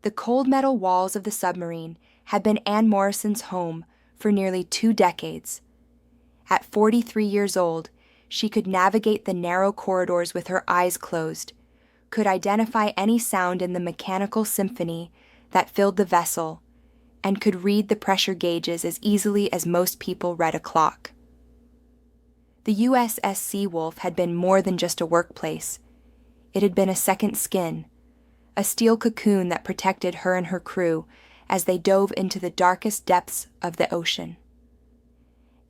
The cold metal walls of the submarine had been Anne Morrison's home for nearly 2 decades. At 43 years old, she could navigate the narrow corridors with her eyes closed, could identify any sound in the mechanical symphony that filled the vessel, and could read the pressure gauges as easily as most people read a clock. The USS Seawolf had been more than just a workplace. It had been a second skin, a steel cocoon that protected her and her crew as they dove into the darkest depths of the ocean.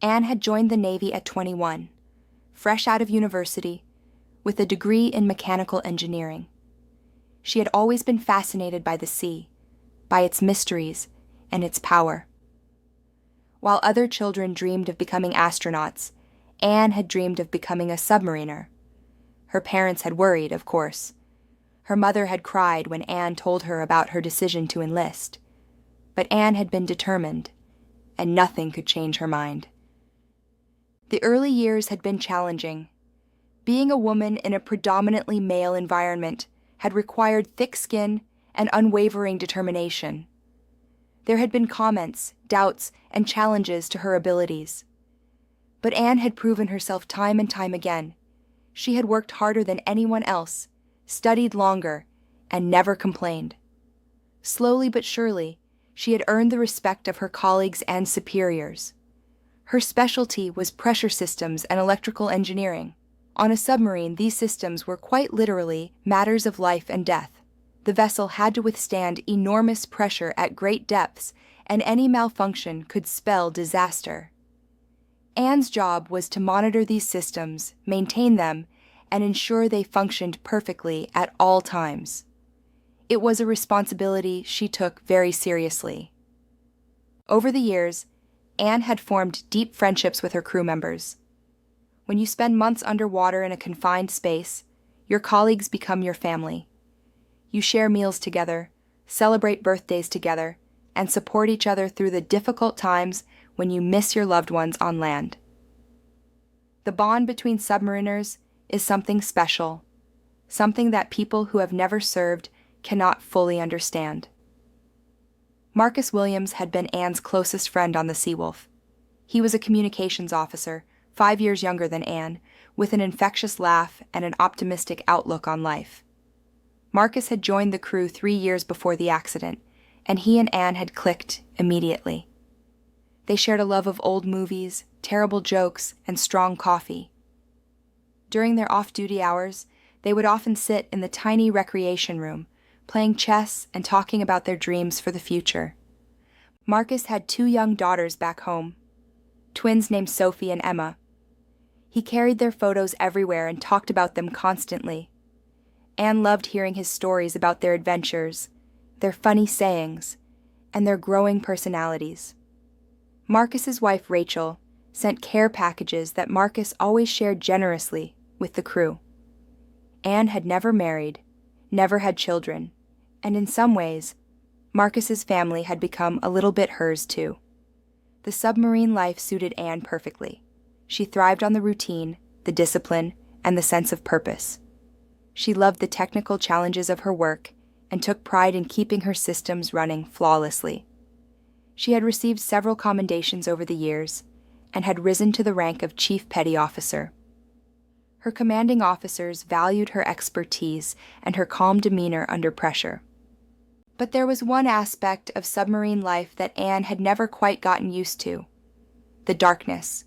Anne had joined the Navy at 21, fresh out of university, with a degree in mechanical engineering. She had always been fascinated by the sea, by its mysteries, and its power. While other children dreamed of becoming astronauts, Anne had dreamed of becoming a submariner. Her parents had worried, of course. Her mother had cried when Anne told her about her decision to enlist. But Anne had been determined, and nothing could change her mind. The early years had been challenging. Being a woman in a predominantly male environment had required thick skin and unwavering determination. There had been comments, doubts, and challenges to her abilities. But Anne had proven herself time and time again. She had worked harder than anyone else, studied longer, and never complained. Slowly but surely, she had earned the respect of her colleagues and superiors. Her specialty was pressure systems and electrical engineering. On a submarine, these systems were quite literally matters of life and death. The vessel had to withstand enormous pressure at great depths, and any malfunction could spell disaster. Anne's job was to monitor these systems, maintain them, and ensure they functioned perfectly at all times. It was a responsibility she took very seriously. Over the years, Anne had formed deep friendships with her crew members. When you spend months underwater in a confined space, your colleagues become your family. You share meals together, celebrate birthdays together, and support each other through the difficult times when you miss your loved ones on land. The bond between submariners is something special, something that people who have never served cannot fully understand. Marcus Williams had been Anne's closest friend on the Seawolf. He was a communications officer, 5 years younger than Anne, with an infectious laugh and an optimistic outlook on life. Marcus had joined the crew 3 years before the accident, and he and Anne had clicked immediately. They shared a love of old movies, terrible jokes, and strong coffee. During their off-duty hours, they would often sit in the tiny recreation room, playing chess and talking about their dreams for the future. Marcus had 2 young daughters back home, twins named Sophie and Emma. He carried their photos everywhere and talked about them constantly. Anne loved hearing his stories about their adventures, their funny sayings, and their growing personalities. Marcus's wife, Rachel, sent care packages that Marcus always shared generously with the crew. Anne had never married, never had children, and in some ways, Marcus's family had become a little bit hers too. The submarine life suited Anne perfectly. She thrived on the routine, the discipline, and the sense of purpose. She loved the technical challenges of her work and took pride in keeping her systems running flawlessly. She had received several commendations over the years and had risen to the rank of Chief Petty Officer. Her commanding officers valued her expertise and her calm demeanor under pressure. But there was one aspect of submarine life that Anne had never quite gotten used to: the darkness.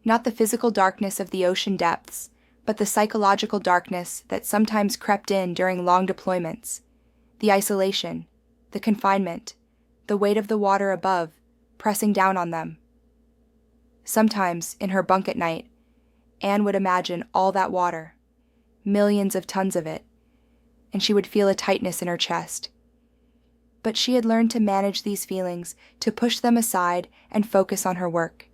Not the physical darkness of the ocean depths, but the psychological darkness that sometimes crept in during long deployments. The isolation, the confinement, the weight of the water above, pressing down on them. Sometimes, in her bunk at night, Anne would imagine all that water, millions of tons of it, and she would feel a tightness in her chest. But she had learned to manage these feelings, to push them aside and focus on her work.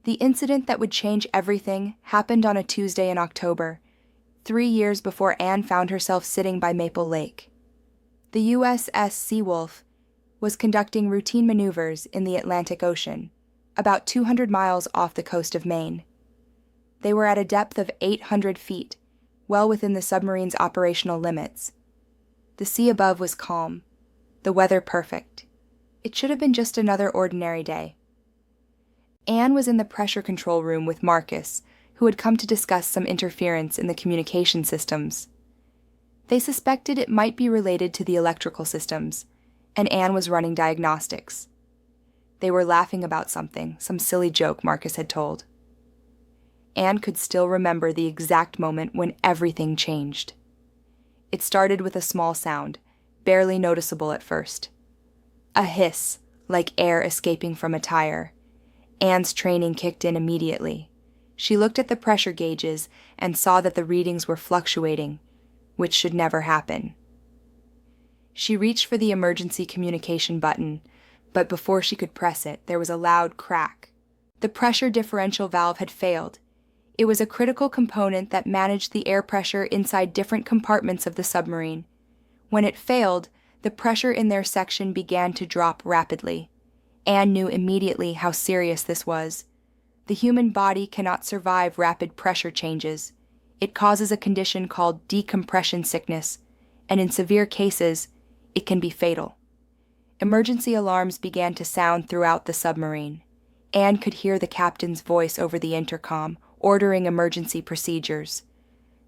The incident that would change everything happened on a Tuesday in October, 3 years before Anne found herself sitting by Maple Lake. The USS Seawolf was conducting routine maneuvers in the Atlantic Ocean, about 200 miles off the coast of Maine. They were at a depth of 800 feet, well within the submarine's operational limits. The sea above was calm, the weather perfect. It should have been just another ordinary day. Anne was in the pressure control room with Marcus, who had come to discuss some interference in the communication systems. They suspected it might be related to the electrical systems, and Anne was running diagnostics. They were laughing about something, some silly joke Marcus had told. Anne could still remember the exact moment when everything changed. It started with a small sound, barely noticeable at first. A hiss, like air escaping from a tire. Anne's training kicked in immediately. She looked at the pressure gauges and saw that the readings were fluctuating, which should never happen. She reached for the emergency communication button, but before she could press it, there was a loud crack. The pressure differential valve had failed. It was a critical component that managed the air pressure inside different compartments of the submarine. When it failed, the pressure in their section began to drop rapidly. Anne knew immediately how serious this was. The human body cannot survive rapid pressure changes. It causes a condition called decompression sickness, and in severe cases, it can be fatal. Emergency alarms began to sound throughout the submarine. Anne could hear the captain's voice over the intercom, ordering emergency procedures.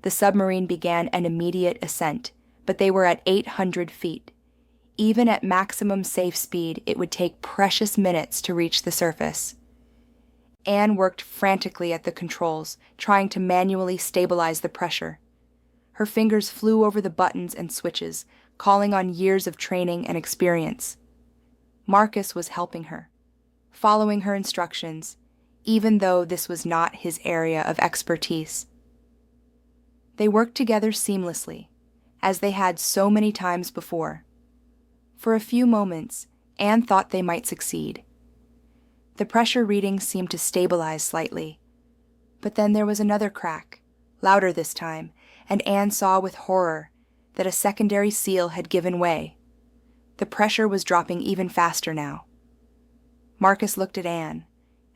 The submarine began an immediate ascent, but they were at 800 feet. Even at maximum safe speed, it would take precious minutes to reach the surface. Anne worked frantically at the controls, trying to manually stabilize the pressure. Her fingers flew over the buttons and switches, calling on years of training and experience. Marcus was helping her, following her instructions, even though this was not his area of expertise. They worked together seamlessly, as they had so many times before. For a few moments, Anne thought they might succeed. The pressure readings seemed to stabilize slightly. But then there was another crack, louder this time, and Anne saw with horror that a secondary seal had given way. The pressure was dropping even faster now. Marcus looked at Anne,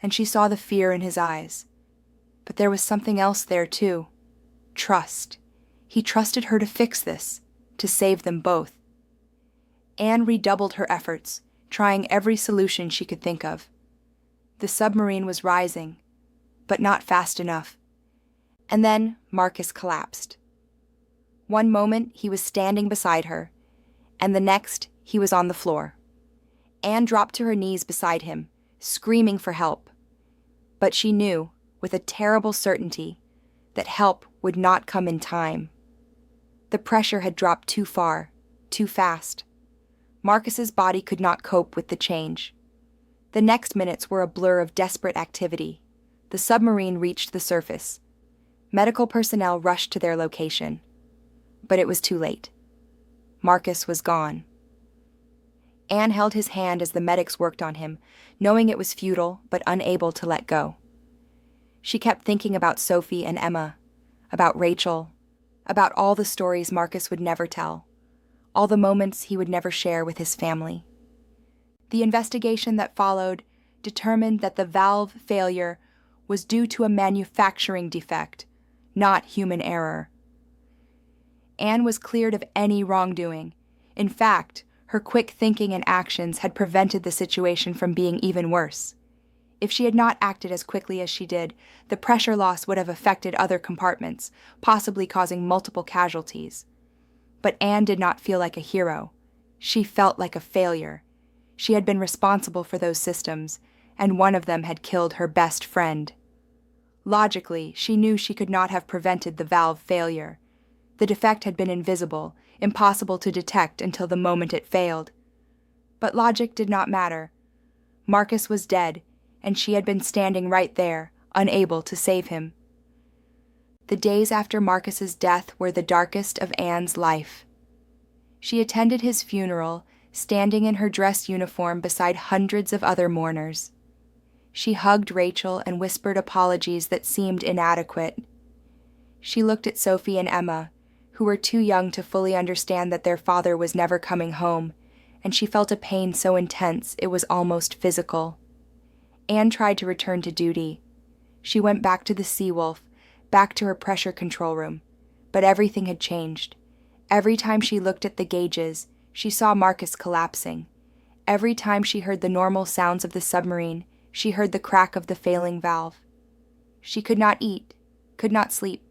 and she saw the fear in his eyes. But there was something else there, too. Trust. He trusted her to fix this, to save them both. Anne redoubled her efforts, trying every solution she could think of. The submarine was rising, but not fast enough. And then Marcus collapsed. One moment he was standing beside her, and the next he was on the floor. Anne dropped to her knees beside him, screaming for help. But she knew, with a terrible certainty, that help would not come in time. The pressure had dropped too far, too fast. Marcus's body could not cope with the change. The next minutes were a blur of desperate activity. The submarine reached the surface. Medical personnel rushed to their location. But it was too late. Marcus was gone. Anne held his hand as the medics worked on him, knowing it was futile but unable to let go. She kept thinking about Sophie and Emma, about Rachel, about all the stories Marcus would never tell, all the moments he would never share with his family. The investigation that followed determined that the valve failure was due to a manufacturing defect, not human error. Anne was cleared of any wrongdoing. In fact, her quick thinking and actions had prevented the situation from being even worse. If she had not acted as quickly as she did, the pressure loss would have affected other compartments, possibly causing multiple casualties. But Anne did not feel like a hero. She felt like a failure. She had been responsible for those systems, and one of them had killed her best friend. Logically, she knew she could not have prevented the valve failure. The defect had been invisible, impossible to detect until the moment it failed. But logic did not matter. Marcus was dead, and she had been standing right there, unable to save him. The days after Marcus's death were the darkest of Anne's life. She attended his funeral, standing in her dress uniform beside hundreds of other mourners. She hugged Rachel and whispered apologies that seemed inadequate. She looked at Sophie and Emma, who were too young to fully understand that their father was never coming home, and she felt a pain so intense it was almost physical. Anne tried to return to duty. She went back to the Seawolf, back to her pressure control room, but everything had changed. Every time she looked at the gauges, she saw Marcus collapsing. Every time she heard the normal sounds of the submarine, she heard the crack of the failing valve. She could not eat, could not sleep.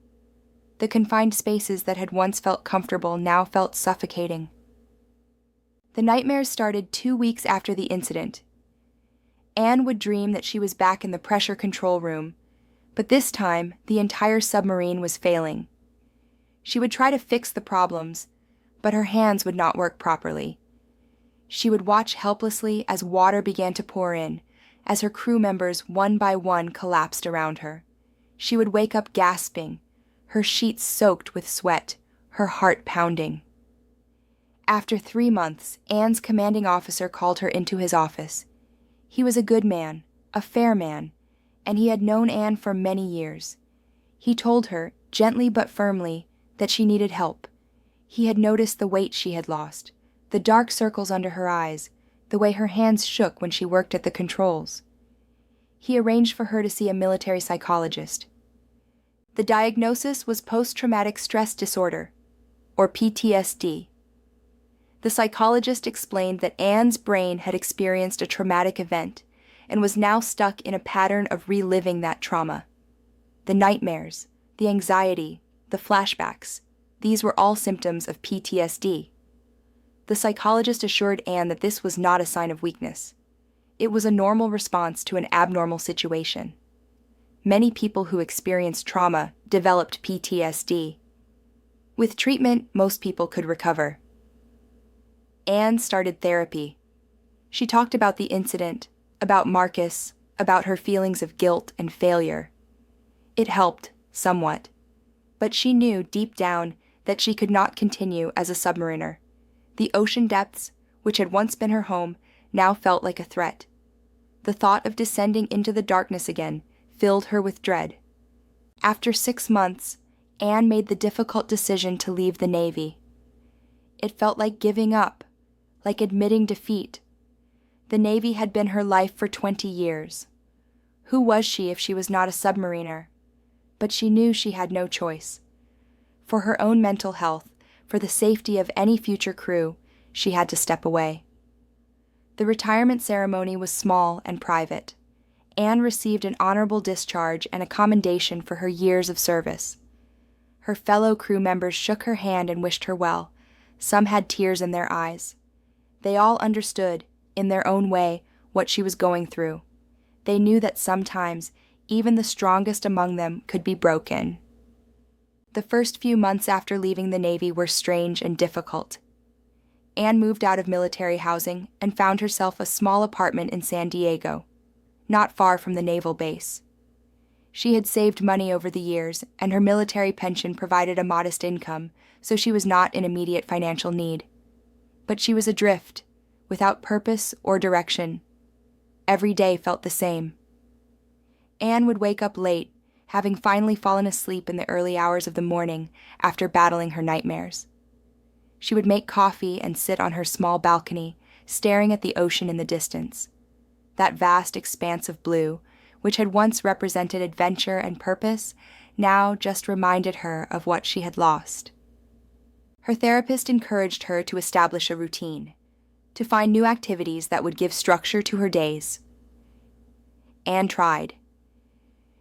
The confined spaces that had once felt comfortable now felt suffocating. The nightmares started 2 weeks after the incident. Anne would dream that she was back in the pressure control room, but this time the entire submarine was failing. She would try to fix the problems, but her hands would not work properly. She would watch helplessly as water began to pour in, as her crew members one by one collapsed around her. She would wake up gasping, her sheets soaked with sweat, her heart pounding. After 3 months, Anne's commanding officer called her into his office. He was a good man, a fair man, and he had known Anne for many years. He told her, gently but firmly, that she needed help. He had noticed the weight she had lost, the dark circles under her eyes, the way her hands shook when she worked at the controls. He arranged for her to see a military psychologist. The diagnosis was post-traumatic stress disorder, or PTSD. The psychologist explained that Anne's brain had experienced a traumatic event and was now stuck in a pattern of reliving that trauma. The nightmares, the anxiety, the flashbacks, these were all symptoms of PTSD. The psychologist assured Anne that this was not a sign of weakness. It was a normal response to an abnormal situation. Many people who experienced trauma developed PTSD. With treatment, most people could recover. Anne started therapy. She talked about the incident, about Marcus, about her feelings of guilt and failure. It helped, somewhat. But she knew deep down that she could not continue as a submariner. The ocean depths, which had once been her home, now felt like a threat. The thought of descending into the darkness again filled her with dread. After 6 months, Anne made the difficult decision to leave the Navy. It felt like giving up, like admitting defeat. The Navy had been her life for 20 years. Who was she if she was not a submariner? But she knew she had no choice. For her own mental health, for the safety of any future crew, she had to step away. The retirement ceremony was small and private. Anne received an honorable discharge and a commendation for her years of service. Her fellow crew members shook her hand and wished her well. Some had tears in their eyes. They all understood, in their own way, what she was going through. They knew that sometimes even the strongest among them could be broken. The first few months after leaving the Navy were strange and difficult. Anne moved out of military housing and found herself a small apartment in San Diego, not far from the naval base. She had saved money over the years, and her military pension provided a modest income, so she was not in immediate financial need. But she was adrift, without purpose or direction. Every day felt the same. Anne would wake up late, having finally fallen asleep in the early hours of the morning after battling her nightmares. She would make coffee and sit on her small balcony, staring at the ocean in the distance. That vast expanse of blue, which had once represented adventure and purpose, now just reminded her of what she had lost. Her therapist encouraged her to establish a routine, to find new activities that would give structure to her days. Anne tried.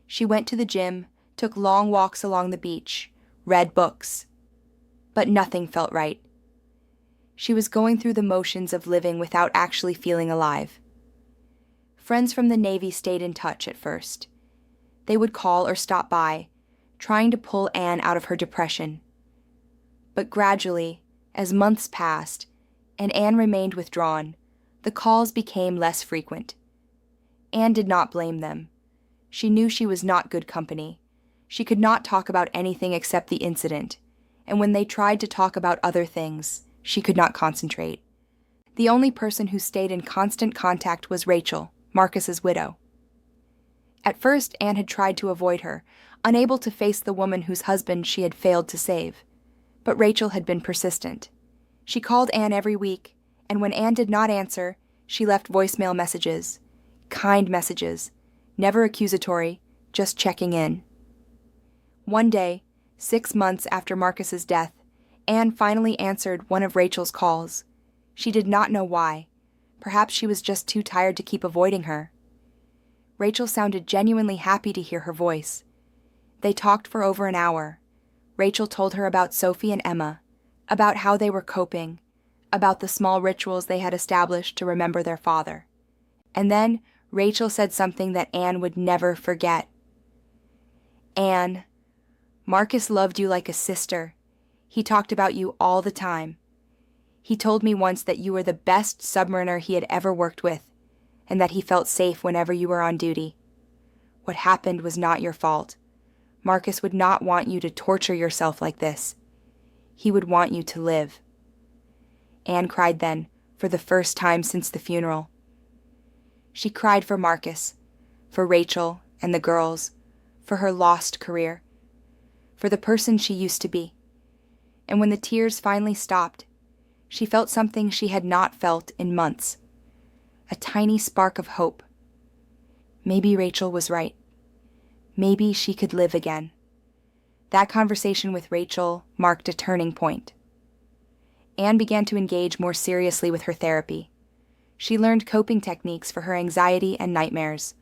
She went to the gym, took long walks along the beach, read books. But nothing felt right. She was going through the motions of living without actually feeling alive. Friends from the Navy stayed in touch at first. They would call or stop by, trying to pull Anne out of her depression. But gradually, as months passed, and Anne remained withdrawn, the calls became less frequent. Anne did not blame them. She knew she was not good company. She could not talk about anything except the incident, and when they tried to talk about other things, she could not concentrate. The only person who stayed in constant contact was Rachel, Marcus's widow. At first, Anne had tried to avoid her, unable to face the woman whose husband she had failed to save. But Rachel had been persistent. She called Anne every week, and when Anne did not answer, she left voicemail messages, kind messages, never accusatory, just checking in. One day, 6 months after Marcus's death, Anne finally answered one of Rachel's calls. She did not know why. Perhaps she was just too tired to keep avoiding her. Rachel sounded genuinely happy to hear her voice. They talked for over an hour. Rachel told her about Sophie and Emma, about how they were coping, about the small rituals they had established to remember their father. And then Rachel said something that Anne would never forget. "Anne, Marcus loved you like a sister. He talked about you all the time. He told me once that you were the best submariner he had ever worked with, and that he felt safe whenever you were on duty. What happened was not your fault. Marcus would not want you to torture yourself like this. He would want you to live." Anne cried then, for the first time since the funeral. She cried for Marcus, for Rachel and the girls, for her lost career, for the person she used to be. And when the tears finally stopped, she felt something she had not felt in months. A tiny spark of hope. Maybe Rachel was right. Maybe she could live again. That conversation with Rachel marked a turning point. Anne began to engage more seriously with her therapy. She learned coping techniques for her anxiety and nightmares.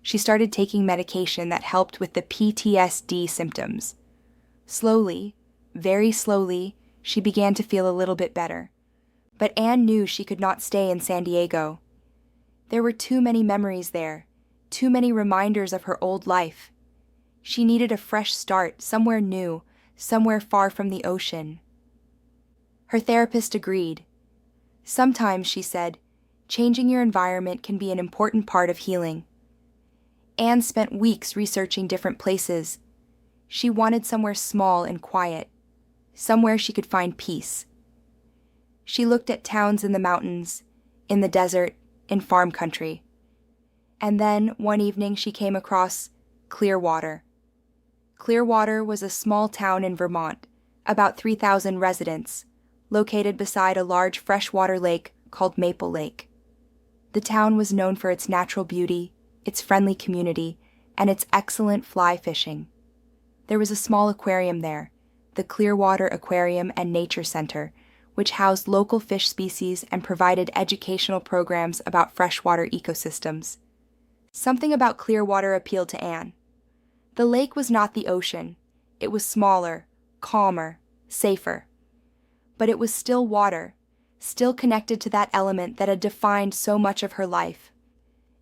She started taking medication that helped with the PTSD symptoms. Slowly, very slowly, she began to feel a little bit better. But Anne knew she could not stay in San Diego. There were too many memories there, too many reminders of her old life. She needed a fresh start, somewhere new, somewhere far from the ocean. Her therapist agreed. Sometimes, she said, changing your environment can be an important part of healing. Anne spent weeks researching different places. She wanted somewhere small and quiet, somewhere she could find peace. She looked at towns in the mountains, in the desert, in farm country. And then, one evening, she came across Clearwater. Clearwater was a small town in Vermont, about 3,000 residents, located beside a large freshwater lake called Maple Lake. The town was known for its natural beauty, its friendly community, and its excellent fly fishing. There was a small aquarium there, the Clearwater Aquarium and Nature Center, which housed local fish species and provided educational programs about freshwater ecosystems. Something about Clearwater appealed to Anne. The lake was not the ocean. It was smaller, calmer, safer. But it was still water, still connected to that element that had defined so much of her life.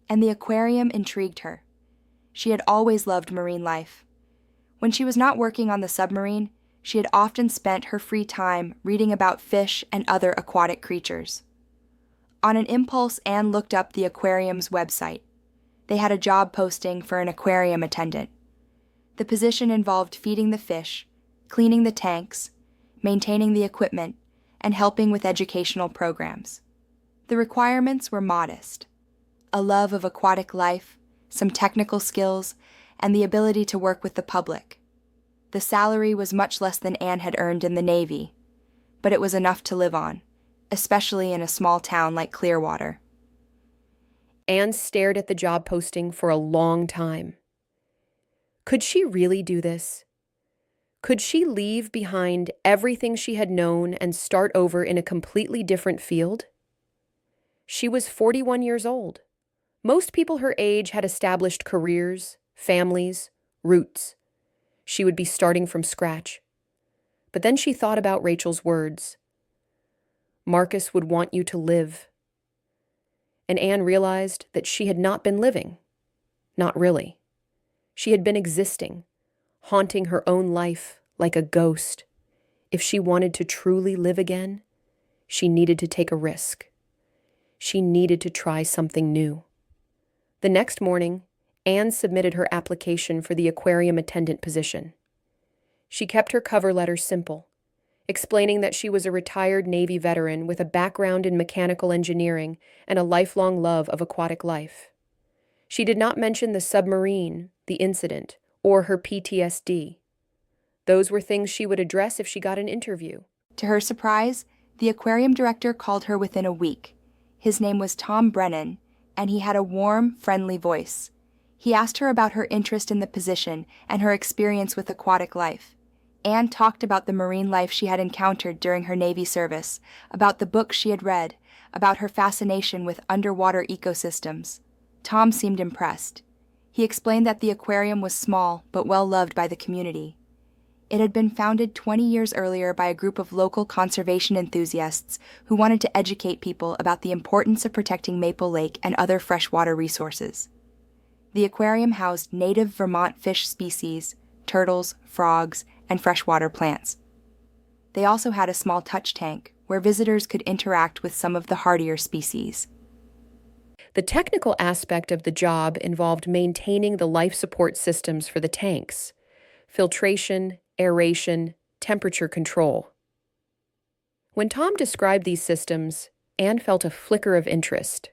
And the aquarium intrigued her. She had always loved marine life. When she was not working on the submarine, she had often spent her free time reading about fish and other aquatic creatures. On an impulse, Anne looked up the aquarium's website. They had a job posting for an aquarium attendant. The position involved feeding the fish, cleaning the tanks, maintaining the equipment, and helping with educational programs. The requirements were modest: a love of aquatic life, some technical skills, and the ability to work with the public. The salary was much less than Anne had earned in the Navy, but it was enough to live on, especially in a small town like Clearwater. Anne stared at the job posting for a long time. Could she really do this? Could she leave behind everything she had known and start over in a completely different field? She was 41 years old. Most people her age had established careers, families, roots. She would be starting from scratch. But then she thought about Rachel's words. Marcus would want you to live. And Anne realized that she had not been living. Not really. She had been existing, haunting her own life like a ghost. If she wanted to truly live again, she needed to take a risk. She needed to try something new. The next morning, Anne submitted her application for the aquarium attendant position. She kept her cover letter simple, explaining that she was a retired Navy veteran with a background in mechanical engineering and a lifelong love of aquatic life. She did not mention the submarine, the incident, or her PTSD. Those were things she would address if she got an interview. To her surprise, the aquarium director called her within a week. His name was Tom Brennan, and he had a warm, friendly voice. He asked her about her interest in the position and her experience with aquatic life. Anne talked about the marine life she had encountered during her Navy service, about the books she had read, about her fascination with underwater ecosystems. Tom seemed impressed. He explained that the aquarium was small but well loved by the community. It had been founded 20 years earlier by a group of local conservation enthusiasts who wanted to educate people about the importance of protecting Maple Lake and other freshwater resources. The aquarium housed native Vermont fish species, turtles, frogs, and freshwater plants. They also had a small touch tank where visitors could interact with some of the hardier species. The technical aspect of the job involved maintaining the life support systems for the tanks: filtration, aeration, temperature control. When Tom described these systems, Anne felt a flicker of interest.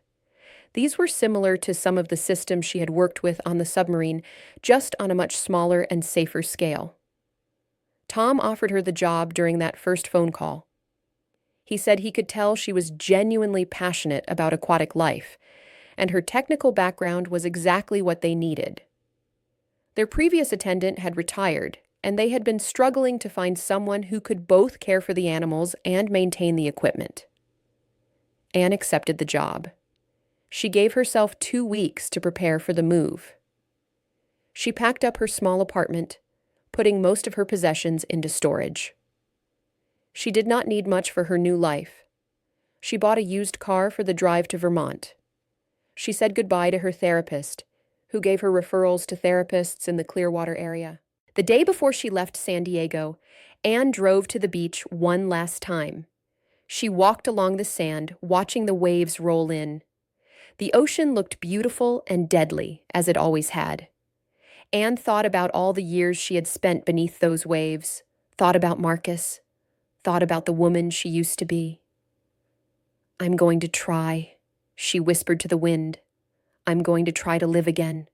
These were similar to some of the systems she had worked with on the submarine, just on a much smaller and safer scale. Tom offered her the job during that first phone call. He said he could tell she was genuinely passionate about aquatic life, and her technical background was exactly what they needed. Their previous attendant had retired, and they had been struggling to find someone who could both care for the animals and maintain the equipment. Anne accepted the job. She gave herself 2 weeks to prepare for the move. She packed up her small apartment, putting most of her possessions into storage. She did not need much for her new life. She bought a used car for the drive to Vermont. She said goodbye to her therapist, who gave her referrals to therapists in the Clearwater area. The day before she left San Diego, Anne drove to the beach one last time. She walked along the sand, watching the waves roll in. The ocean looked beautiful and deadly, as it always had. Anne thought about all the years she had spent beneath those waves, thought about Marcus, thought about the woman she used to be. "I'm going to try," she whispered to the wind. "I'm going to try to live again."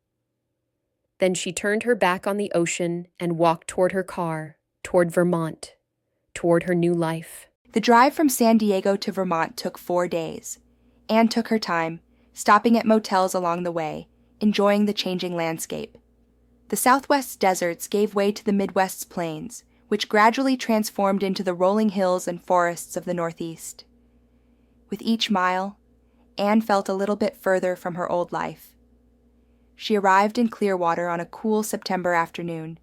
Then she turned her back on the ocean and walked toward her car, toward Vermont, toward her new life. The drive from San Diego to Vermont took 4 days. Anne took her time, stopping at motels along the way, enjoying the changing landscape. The Southwest's deserts gave way to the Midwest's plains, which gradually transformed into the rolling hills and forests of the Northeast. With each mile, Anne felt a little bit further from her old life. She arrived in Clearwater on a cool September afternoon.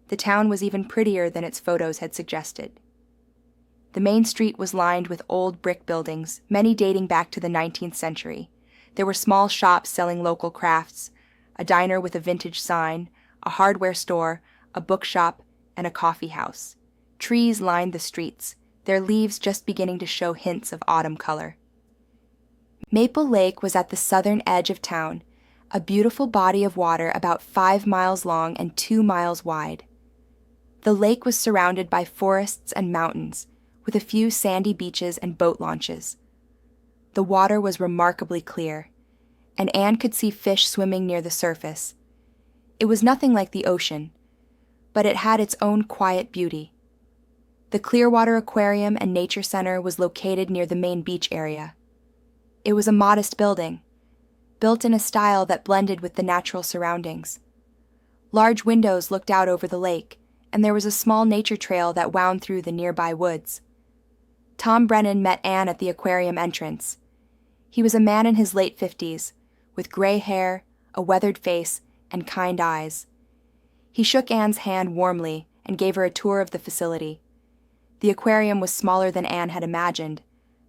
The town was even prettier than its photos had suggested. The main street was lined with old brick buildings, many dating back to the 19th century. There were small shops selling local crafts, a diner with a vintage sign, a hardware store, a bookshop, and a coffee house. Trees lined the streets, their leaves just beginning to show hints of autumn color. Maple Lake was at the southern edge of town, a beautiful body of water about 5 miles long and 2 miles wide. The lake was surrounded by forests and mountains, with a few sandy beaches and boat launches. The water was remarkably clear, and Anne could see fish swimming near the surface. It was nothing like the ocean, but it had its own quiet beauty. The Clearwater Aquarium and Nature Center was located near the main beach area. It was a modest building, built in a style that blended with the natural surroundings. Large windows looked out over the lake, and there was a small nature trail that wound through the nearby woods. Tom Brennan met Anne at the aquarium entrance. He was a man in his late 50s, with gray hair, a weathered face, and kind eyes. He shook Anne's hand warmly and gave her a tour of the facility. The aquarium was smaller than Anne had imagined,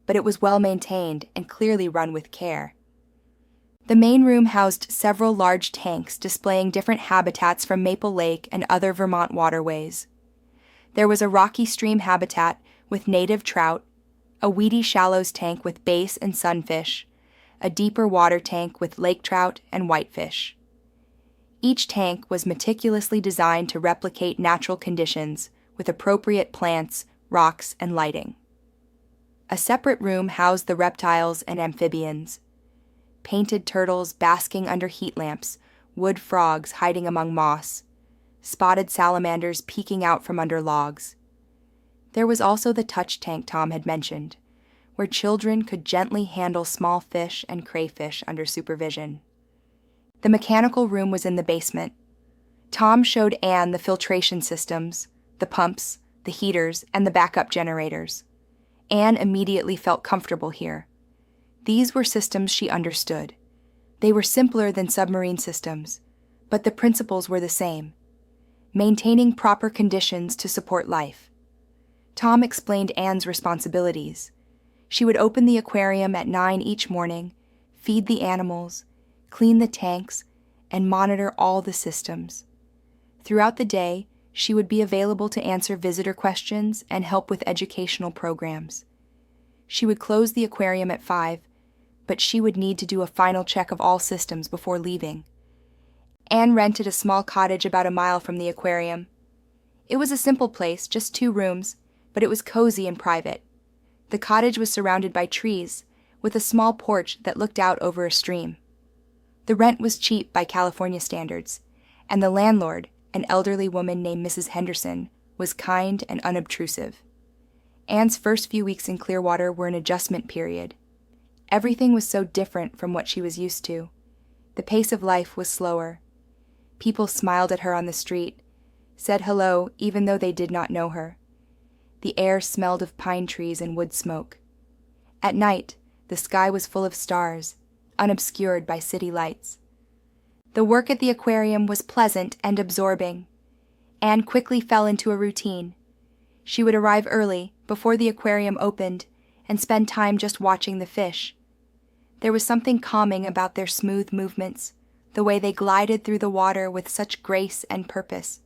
but it was well maintained and clearly run with care. The main room housed several large tanks displaying different habitats from Maple Lake and other Vermont waterways. There was a rocky stream habitat with native trout, a weedy shallows tank with bass and sunfish, a deeper water tank with lake trout and whitefish. Each tank was meticulously designed to replicate natural conditions with appropriate plants, rocks, and lighting. A separate room housed the reptiles and amphibians. Painted turtles basking under heat lamps, wood frogs hiding among moss, spotted salamanders peeking out from under logs. There was also the touch tank Tom had mentioned, where children could gently handle small fish and crayfish under supervision. The mechanical room was in the basement. Tom showed Anne the filtration systems, the pumps, the heaters, and the backup generators. Anne immediately felt comfortable here. These were systems she understood. They were simpler than submarine systems, but the principles were the same: maintaining proper conditions to support life. Tom explained Anne's responsibilities. She would open the aquarium at 9 each morning, feed the animals, clean the tanks, and monitor all the systems. Throughout the day, she would be available to answer visitor questions and help with educational programs. She would close the aquarium at 5, but she would need to do a final check of all systems before leaving. Anne rented a small cottage about a mile from the aquarium. It was a simple place, just 2 rooms, but it was cozy and private. The cottage was surrounded by trees, with a small porch that looked out over a stream. The rent was cheap by California standards, and the landlord, an elderly woman named Mrs. Henderson, was kind and unobtrusive. Anne's first few weeks in Clearwater were an adjustment period. Everything was so different from what she was used to. The pace of life was slower. People smiled at her on the street, said hello even though they did not know her. The air smelled of pine trees and wood smoke. At night, the sky was full of stars, unobscured by city lights. The work at the aquarium was pleasant and absorbing. Anne quickly fell into a routine. She would arrive early, before the aquarium opened, and spend time just watching the fish. There was something calming about their smooth movements, the way they glided through the water with such grace and purpose.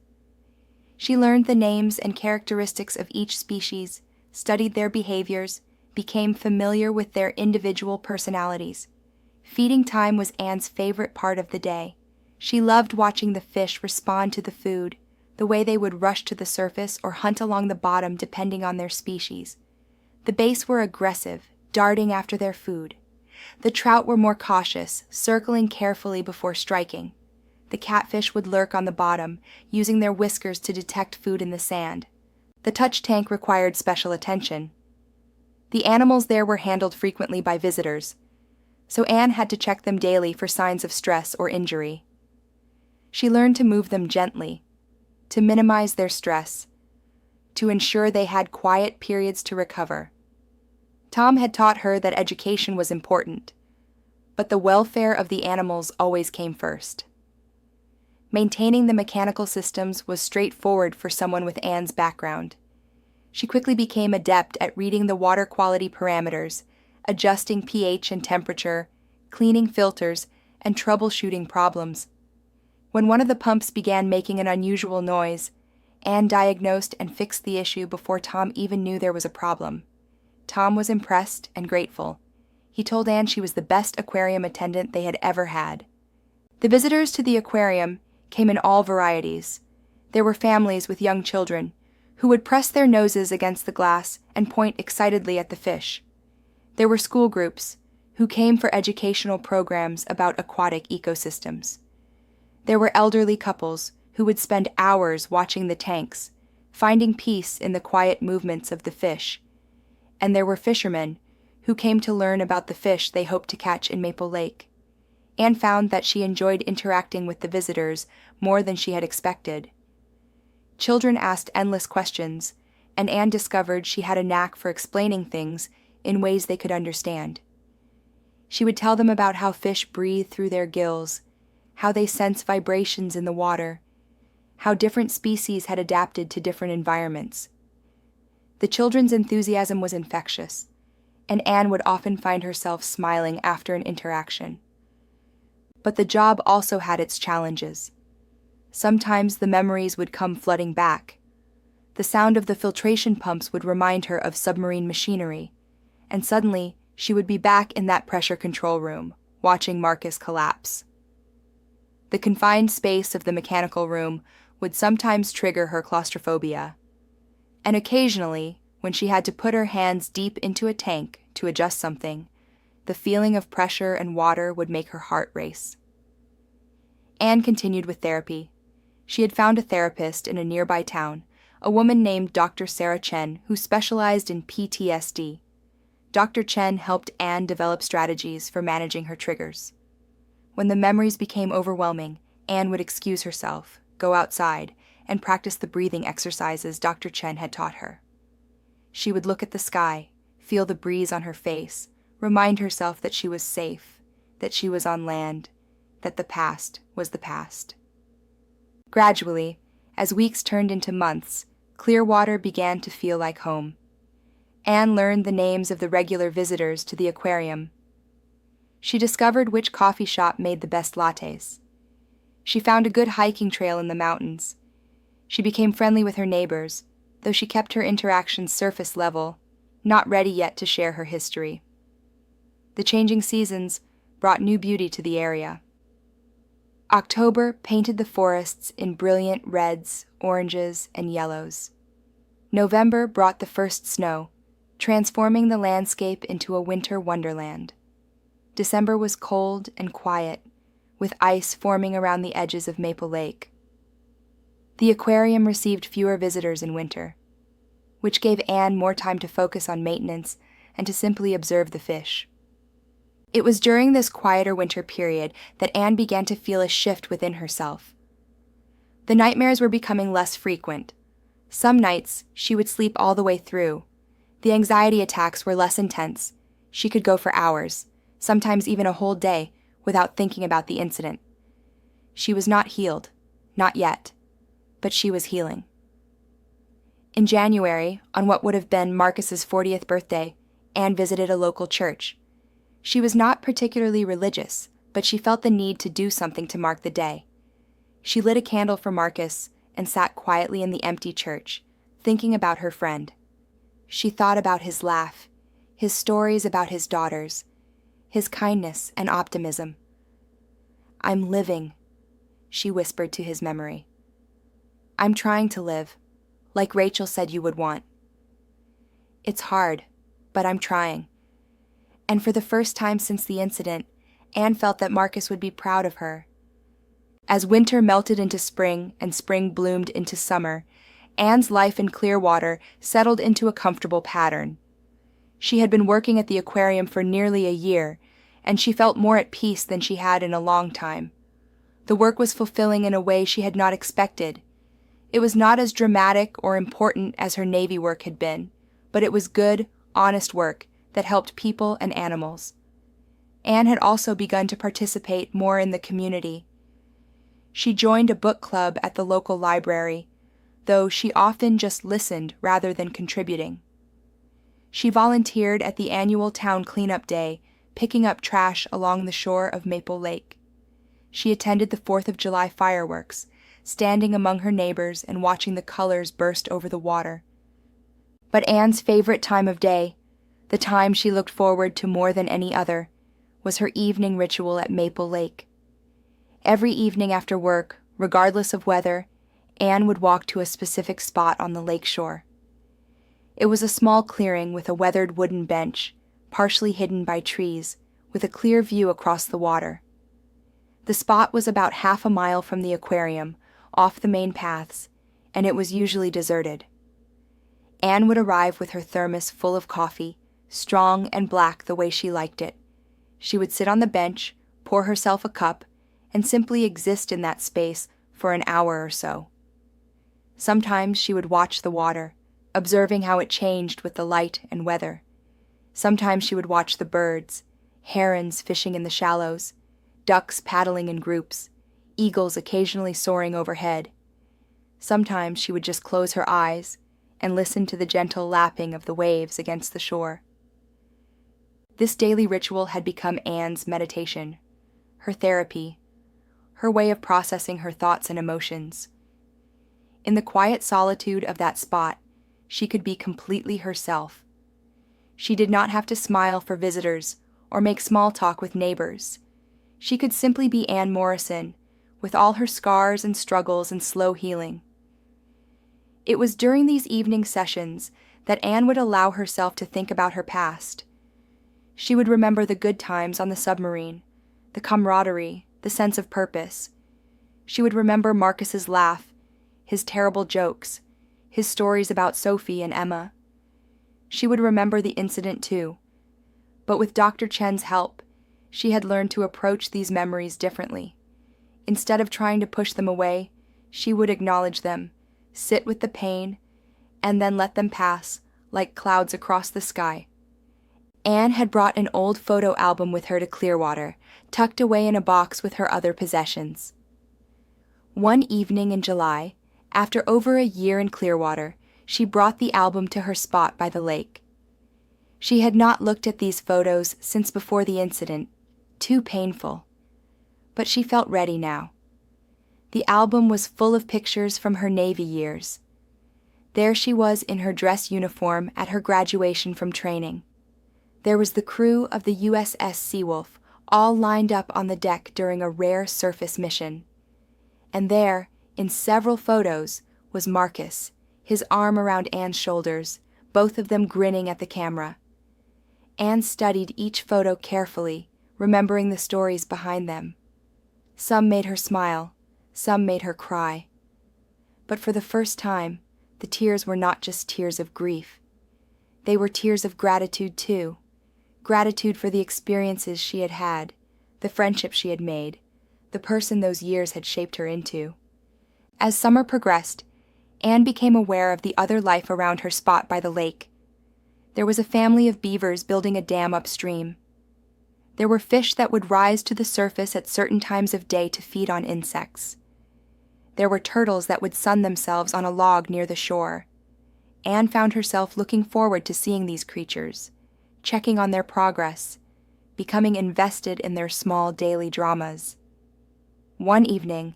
She learned the names and characteristics of each species, studied their behaviors, became familiar with their individual personalities. Feeding time was Anne's favorite part of the day. She loved watching the fish respond to the food, the way they would rush to the surface or hunt along the bottom depending on their species. The bass were aggressive, darting after their food. The trout were more cautious, circling carefully before striking. The catfish would lurk on the bottom, using their whiskers to detect food in the sand. The touch tank required special attention. The animals there were handled frequently by visitors, so Anne had to check them daily for signs of stress or injury. She learned to move them gently, to minimize their stress, to ensure they had quiet periods to recover. Tom had taught her that education was important, but the welfare of the animals always came first. Maintaining the mechanical systems was straightforward for someone with Anne's background. She quickly became adept at reading the water quality parameters, adjusting pH and temperature, cleaning filters, and troubleshooting problems. When one of the pumps began making an unusual noise, Anne diagnosed and fixed the issue before Tom even knew there was a problem. Tom was impressed and grateful. He told Anne she was the best aquarium attendant they had ever had. The visitors to the aquarium came in all varieties. There were families with young children who would press their noses against the glass and point excitedly at the fish. There were school groups who came for educational programs about aquatic ecosystems. There were elderly couples who would spend hours watching the tanks, finding peace in the quiet movements of the fish. And there were fishermen who came to learn about the fish they hoped to catch in Maple Lake. Anne found that she enjoyed interacting with the visitors more than she had expected. Children asked endless questions, and Anne discovered she had a knack for explaining things in ways they could understand. She would tell them about how fish breathe through their gills, how they sense vibrations in the water, how different species had adapted to different environments. The children's enthusiasm was infectious, and Anne would often find herself smiling after an interaction. But the job also had its challenges. Sometimes the memories would come flooding back. The sound of the filtration pumps would remind her of submarine machinery, and suddenly she would be back in that pressure control room, watching Marcus collapse. The confined space of the mechanical room would sometimes trigger her claustrophobia. And occasionally, when she had to put her hands deep into a tank to adjust something, the feeling of pressure and water would make her heart race. Anne continued with therapy. She had found a therapist in a nearby town, a woman named Dr. Sarah Chen, who specialized in PTSD. Dr. Chen helped Anne develop strategies for managing her triggers. When the memories became overwhelming, Anne would excuse herself, go outside, and practice the breathing exercises Dr. Chen had taught her. She would look at the sky, feel the breeze on her face, remind herself that she was safe, that she was on land, that the past was the past. Gradually, as weeks turned into months, Clearwater began to feel like home. Anne learned the names of the regular visitors to the aquarium. She discovered which coffee shop made the best lattes. She found a good hiking trail in the mountains. She became friendly with her neighbors, though she kept her interactions surface level, not ready yet to share her history. The changing seasons brought new beauty to the area. October painted the forests in brilliant reds, oranges, and yellows. November brought the first snow, transforming the landscape into a winter wonderland. December was cold and quiet, with ice forming around the edges of Maple Lake. The aquarium received fewer visitors in winter, which gave Anne more time to focus on maintenance and to simply observe the fish. It was during this quieter winter period that Anne began to feel a shift within herself. The nightmares were becoming less frequent. Some nights, she would sleep all the way through. The anxiety attacks were less intense. She could go for hours, sometimes even a whole day, without thinking about the incident. She was not healed, not yet, but she was healing. In January, on what would have been Marcus's 40th birthday, Anne visited a local church. She was not particularly religious, but she felt the need to do something to mark the day. She lit a candle for Marcus and sat quietly in the empty church, thinking about her friend. She thought about his laugh, his stories about his daughters, his kindness and optimism. "I'm living," she whispered to his memory. "I'm trying to live, like Rachel said you would want. It's hard, but I'm trying." And for the first time since the incident, Anne felt that Marcus would be proud of her. As winter melted into spring and spring bloomed into summer, Anne's life in Clearwater settled into a comfortable pattern. She had been working at the aquarium for nearly a year, and she felt more at peace than she had in a long time. The work was fulfilling in a way she had not expected. It was not as dramatic or important as her Navy work had been, but it was good, honest work that helped people and animals. Anne had also begun to participate more in the community. She joined a book club at the local library, though she often just listened rather than contributing. She volunteered at the annual town cleanup day, picking up trash along the shore of Maple Lake. She attended the 4th of July fireworks, standing among her neighbors and watching the colors burst over the water. But Anne's favorite time of day, the time she looked forward to more than any other, was her evening ritual at Maple Lake. Every evening after work, regardless of weather, Anne would walk to a specific spot on the lake shore. It was a small clearing with a weathered wooden bench, partially hidden by trees, with a clear view across the water. The spot was about half a mile from the aquarium, off the main paths, and it was usually deserted. Anne would arrive with her thermos full of coffee, strong and black the way she liked it. She would sit on the bench, pour herself a cup, and simply exist in that space for an hour or so. Sometimes she would watch the water, observing how it changed with the light and weather. Sometimes she would watch the birds, herons fishing in the shallows, ducks paddling in groups, eagles occasionally soaring overhead. Sometimes she would just close her eyes and listen to the gentle lapping of the waves against the shore. This daily ritual had become Anne's meditation, her therapy, her way of processing her thoughts and emotions. In the quiet solitude of that spot, she could be completely herself. She did not have to smile for visitors or make small talk with neighbors. She could simply be Anne Morrison, with all her scars and struggles and slow healing. It was during these evening sessions that Anne would allow herself to think about her past. She would remember the good times on the submarine, the camaraderie, the sense of purpose. She would remember Marcus's laugh, his terrible jokes, his stories about Sophie and Emma. She would remember the incident too. But with Dr. Chen's help, she had learned to approach these memories differently. Instead of trying to push them away, she would acknowledge them, sit with the pain, and then let them pass like clouds across the sky. Anne had brought an old photo album with her to Clearwater, tucked away in a box with her other possessions. One evening in July, after over a year in Clearwater, she brought the album to her spot by the lake. She had not looked at these photos since before the incident, too painful. But she felt ready now. The album was full of pictures from her Navy years. There she was in her dress uniform at her graduation from training. There was the crew of the USS Seawolf, all lined up on the deck during a rare surface mission. And there, in several photos, was Marcus, his arm around Anne's shoulders, both of them grinning at the camera. Anne studied each photo carefully, remembering the stories behind them. Some made her smile, some made her cry. But for the first time, the tears were not just tears of grief. They were tears of gratitude too. Gratitude for the experiences she had had, the friendships she had made, the person those years had shaped her into. As summer progressed, Anne became aware of the other life around her spot by the lake. There was a family of beavers building a dam upstream. There were fish that would rise to the surface at certain times of day to feed on insects. There were turtles that would sun themselves on a log near the shore. Anne found herself looking forward to seeing these creatures, checking on their progress, becoming invested in their small daily dramas. One evening,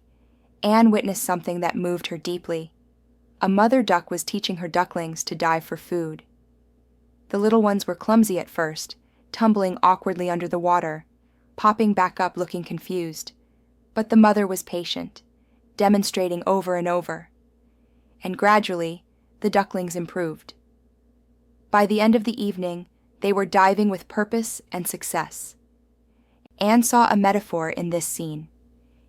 Anne witnessed something that moved her deeply. A mother duck was teaching her ducklings to dive for food. The little ones were clumsy at first, tumbling awkwardly under the water, popping back up looking confused. But the mother was patient, demonstrating over and over. And gradually, the ducklings improved. By the end of the evening, they were diving with purpose and success. Anne saw a metaphor in this scene.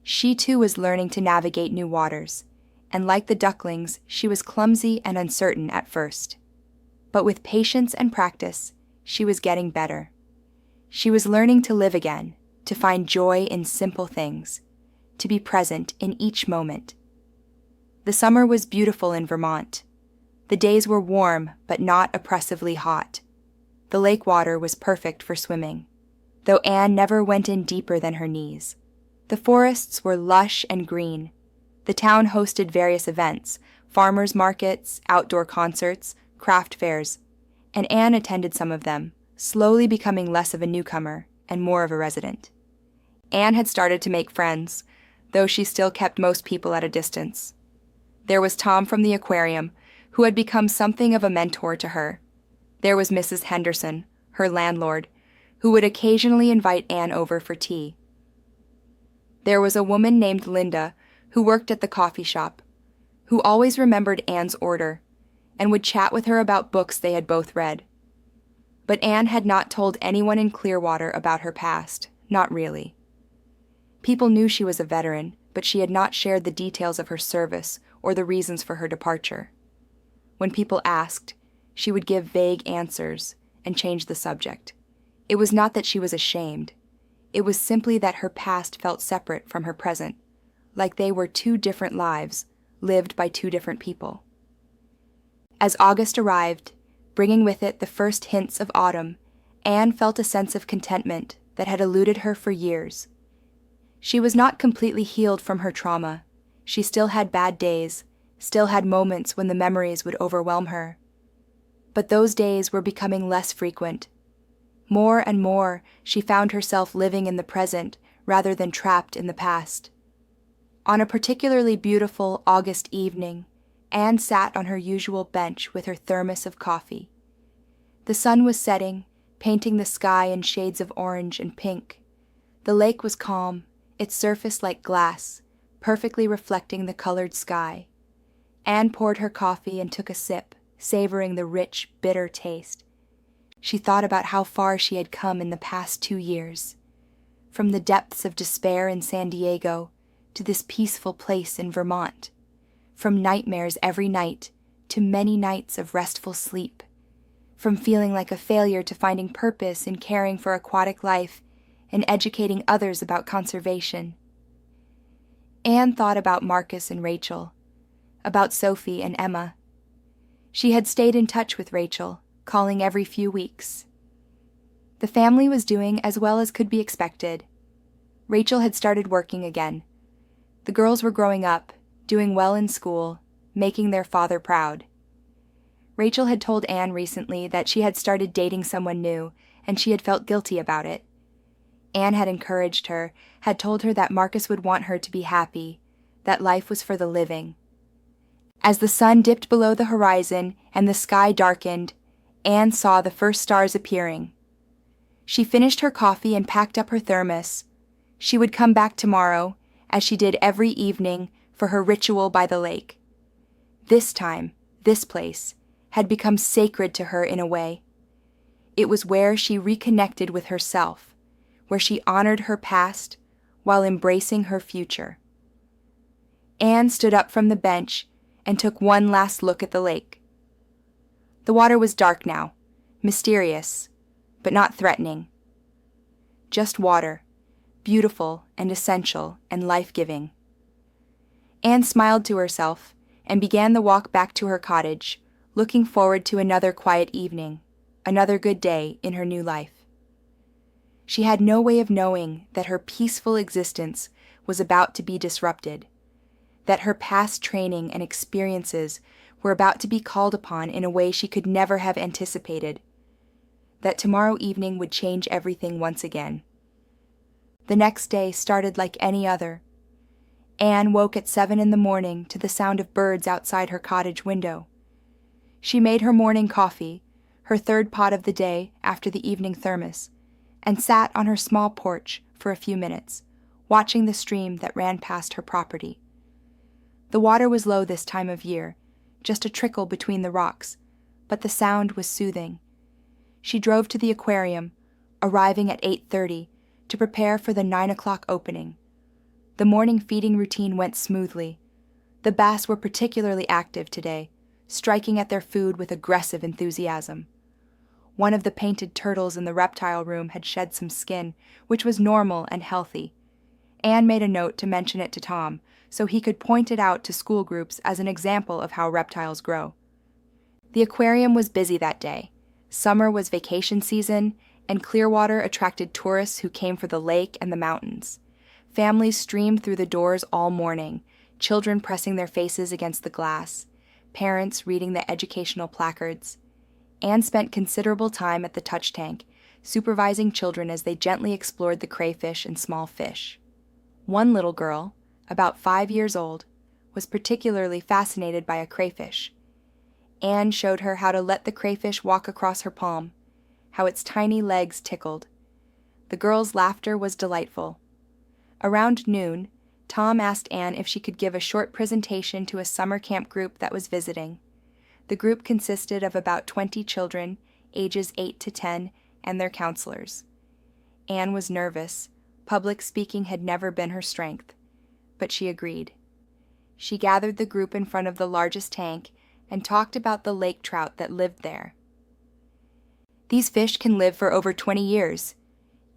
She too was learning to navigate new waters, and like the ducklings, she was clumsy and uncertain at first. But with patience and practice, she was getting better. She was learning to live again, to find joy in simple things, to be present in each moment. The summer was beautiful in Vermont. The days were warm but not oppressively hot. The lake water was perfect for swimming, though Anne never went in deeper than her knees. The forests were lush and green. The town hosted various events, farmers' markets, outdoor concerts, craft fairs, and Anne attended some of them, slowly becoming less of a newcomer and more of a resident. Anne had started to make friends, though she still kept most people at a distance. There was Tom from the aquarium, who had become something of a mentor to her. There was Mrs. Henderson, her landlord, who would occasionally invite Anne over for tea. There was a woman named Linda, who worked at the coffee shop, who always remembered Anne's order, and would chat with her about books they had both read. But Anne had not told anyone in Clearwater about her past, not really. People knew she was a veteran, but she had not shared the details of her service or the reasons for her departure. When people asked, she would give vague answers and change the subject. It was not that she was ashamed. It was simply that her past felt separate from her present, like they were two different lives, lived by two different people. As August arrived, bringing with it the first hints of autumn, Anne felt a sense of contentment that had eluded her for years. She was not completely healed from her trauma. She still had bad days, still had moments when the memories would overwhelm her. But those days were becoming less frequent. More and more, she found herself living in the present rather than trapped in the past. On a particularly beautiful August evening, Anne sat on her usual bench with her thermos of coffee. The sun was setting, painting the sky in shades of orange and pink. The lake was calm, its surface like glass, perfectly reflecting the colored sky. Anne poured her coffee and took a sip, savoring the rich, bitter taste. She thought about how far she had come in the past 2 years, from the depths of despair in San Diego to this peaceful place in Vermont, from nightmares every night to many nights of restful sleep, from feeling like a failure to finding purpose in caring for aquatic life and educating others about conservation. Anne thought about Marcus and Rachel. about Sophie and Emma. She had stayed in touch with Rachel, calling every few weeks. The family was doing as well as could be expected. Rachel had started working again. The girls were growing up, doing well in school, making their father proud. Rachel had told Anne recently that she had started dating someone new, and she had felt guilty about it. Anne had encouraged her, had told her that Marcus would want her to be happy, that life was for the living. As the sun dipped below the horizon and the sky darkened, Anne saw the first stars appearing. She finished her coffee and packed up her thermos. She would come back tomorrow, as she did every evening, for her ritual by the lake. This time, this place, had become sacred to her in a way. It was where she reconnected with herself, where she honored her past while embracing her future. Anne stood up from the bench and took one last look at the lake. The water was dark now, mysterious, but not threatening. Just water, beautiful and essential and life-giving. Anne smiled to herself and began the walk back to her cottage, looking forward to another quiet evening, another good day in her new life. She had no way of knowing that her peaceful existence was about to be disrupted, that her past training and experiences were about to be called upon in a way she could never have anticipated, that tomorrow evening would change everything once again. The next day started like any other. Anne woke at 7 a.m. to the sound of birds outside her cottage window. She made her morning coffee, her third pot of the day after the evening thermos, and sat on her small porch for a few minutes, watching the stream that ran past her property. The water was low this time of year, just a trickle between the rocks, but the sound was soothing. She drove to the aquarium, arriving at 8:30, to prepare for the 9 o'clock opening. The morning feeding routine went smoothly. The bass were particularly active today, striking at their food with aggressive enthusiasm. One of the painted turtles in the reptile room had shed some skin, which was normal and healthy. Anne made a note to mention it to Tom, so he could point it out to school groups as an example of how reptiles grow. The aquarium was busy that day. Summer was vacation season, and Clearwater attracted tourists who came for the lake and the mountains. Families streamed through the doors all morning, children pressing their faces against the glass, parents reading the educational placards. Anne spent considerable time at the touch tank, supervising children as they gently explored the crayfish and small fish. One little girl, about 5 years old, was particularly fascinated by a crayfish. Anne showed her how to let the crayfish walk across her palm, how its tiny legs tickled. The girl's laughter was delightful. Around noon, Tom asked Anne if she could give a short presentation to a summer camp group that was visiting. The group consisted of about 20 children, ages 8 to 10, and their counselors. Anne was nervous. Public speaking had never been her strength, but she agreed. She gathered the group in front of the largest tank and talked about the lake trout that lived there. "These fish can live for over 20 years,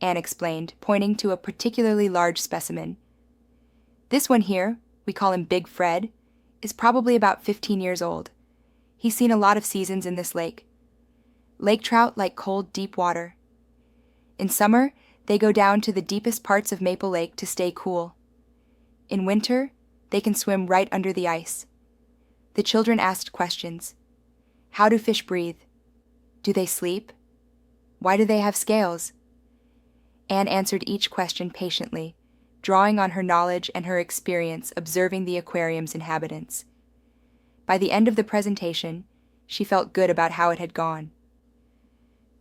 Anne explained, pointing to a particularly large specimen. "This one here, we call him Big Fred, is probably about 15 years old. He's seen a lot of seasons in this lake. Lake trout like cold, deep water. In summer, they go down to the deepest parts of Maple Lake to stay cool. In winter, they can swim right under the ice." The children asked questions. How do fish breathe? Do they sleep? Why do they have scales? Anne answered each question patiently, drawing on her knowledge and her experience observing the aquarium's inhabitants. By the end of the presentation, she felt good about how it had gone.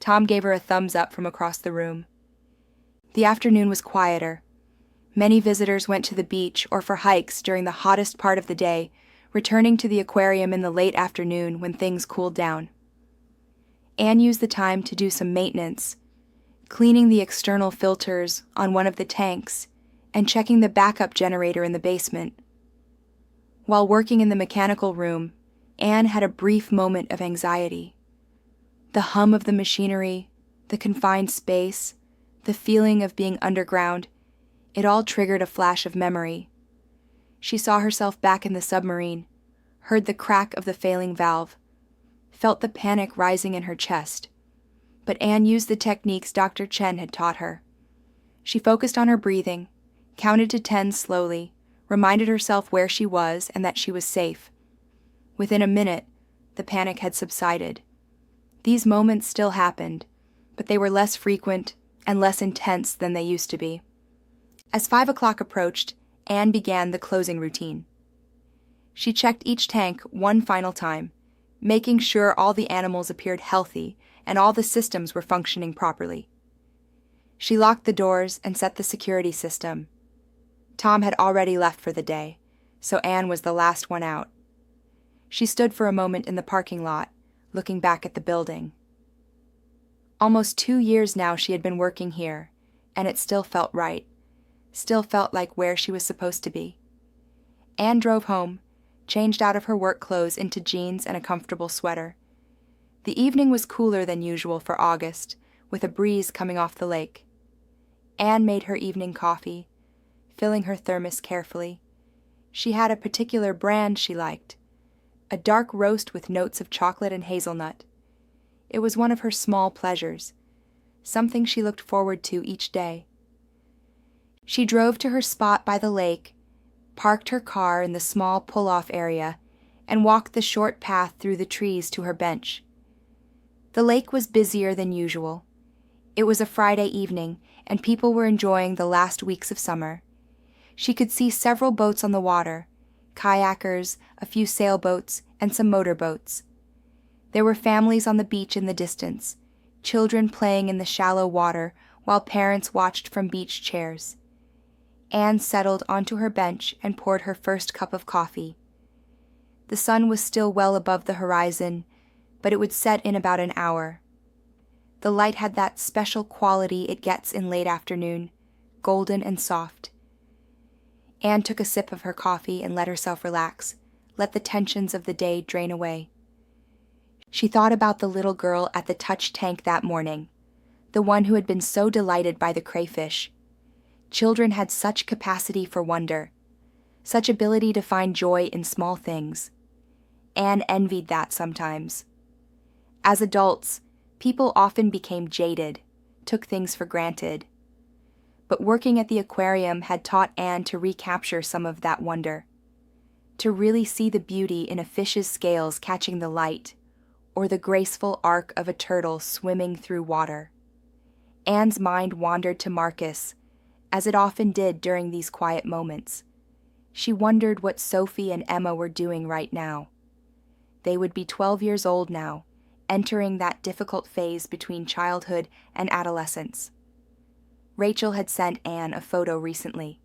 Tom gave her a thumbs up from across the room. The afternoon was quieter. Many visitors went to the beach or for hikes during the hottest part of the day, returning to the aquarium in the late afternoon when things cooled down. Anne used the time to do some maintenance, cleaning the external filters on one of the tanks and checking the backup generator in the basement. While working in the mechanical room, Anne had a brief moment of anxiety. The hum of the machinery, the confined space, the feeling of being underground, it all triggered a flash of memory. She saw herself back in the submarine, heard the crack of the failing valve, felt the panic rising in her chest. But Anne used the techniques Dr. Chen had taught her. She focused on her breathing, counted to 10 slowly, reminded herself where she was and that she was safe. Within a minute, the panic had subsided. These moments still happened, but they were less frequent and less intense than they used to be. As 5 o'clock approached, Anne began the closing routine. She checked each tank one final time, making sure all the animals appeared healthy and all the systems were functioning properly. She locked the doors and set the security system. Tom had already left for the day, so Anne was the last one out. She stood for a moment in the parking lot, looking back at the building. Almost 2 years now she had been working here, and it still felt right, still felt like where she was supposed to be. Anne drove home, changed out of her work clothes into jeans and a comfortable sweater. The evening was cooler than usual for August, with a breeze coming off the lake. Anne made her evening coffee, filling her thermos carefully. She had a particular brand she liked, a dark roast with notes of chocolate and hazelnut. It was one of her small pleasures, something she looked forward to each day. She drove to her spot by the lake, parked her car in the small pull-off area, and walked the short path through the trees to her bench. The lake was busier than usual. It was a Friday evening, and people were enjoying the last weeks of summer. She could see several boats on the water, kayakers, a few sailboats, and some motorboats. There were families on the beach in the distance, children playing in the shallow water while parents watched from beach chairs. Anne settled onto her bench and poured her first cup of coffee. The sun was still well above the horizon, but it would set in about an hour. The light had that special quality it gets in late afternoon, golden and soft. Anne took a sip of her coffee and let herself relax, let the tensions of the day drain away. She thought about the little girl at the touch tank that morning, the one who had been so delighted by the crayfish. Children had such capacity for wonder, such ability to find joy in small things. Anne envied that sometimes. As adults, people often became jaded, took things for granted. But working at the aquarium had taught Anne to recapture some of that wonder, to really see the beauty in a fish's scales catching the light, or the graceful arc of a turtle swimming through water. Anne's mind wandered to Marcus, as it often did during these quiet moments. She wondered what Sophie and Emma were doing right now. They would be 12 years old now, entering that difficult phase between childhood and adolescence. Rachel had sent Anne a photo recently.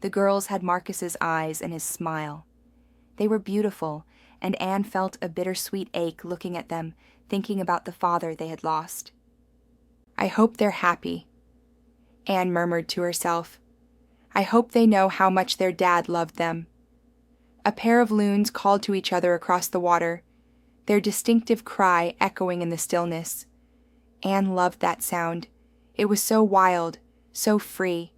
The girls had Marcus's eyes and his smile. They were beautiful, and Anne felt a bittersweet ache looking at them, thinking about the father they had lost. "I hope they're happy," Anne murmured to herself. "I hope they know how much their dad loved them." A pair of loons called to each other across the water, their distinctive cry echoing in the stillness. Anne loved that sound. It was so wild, so free.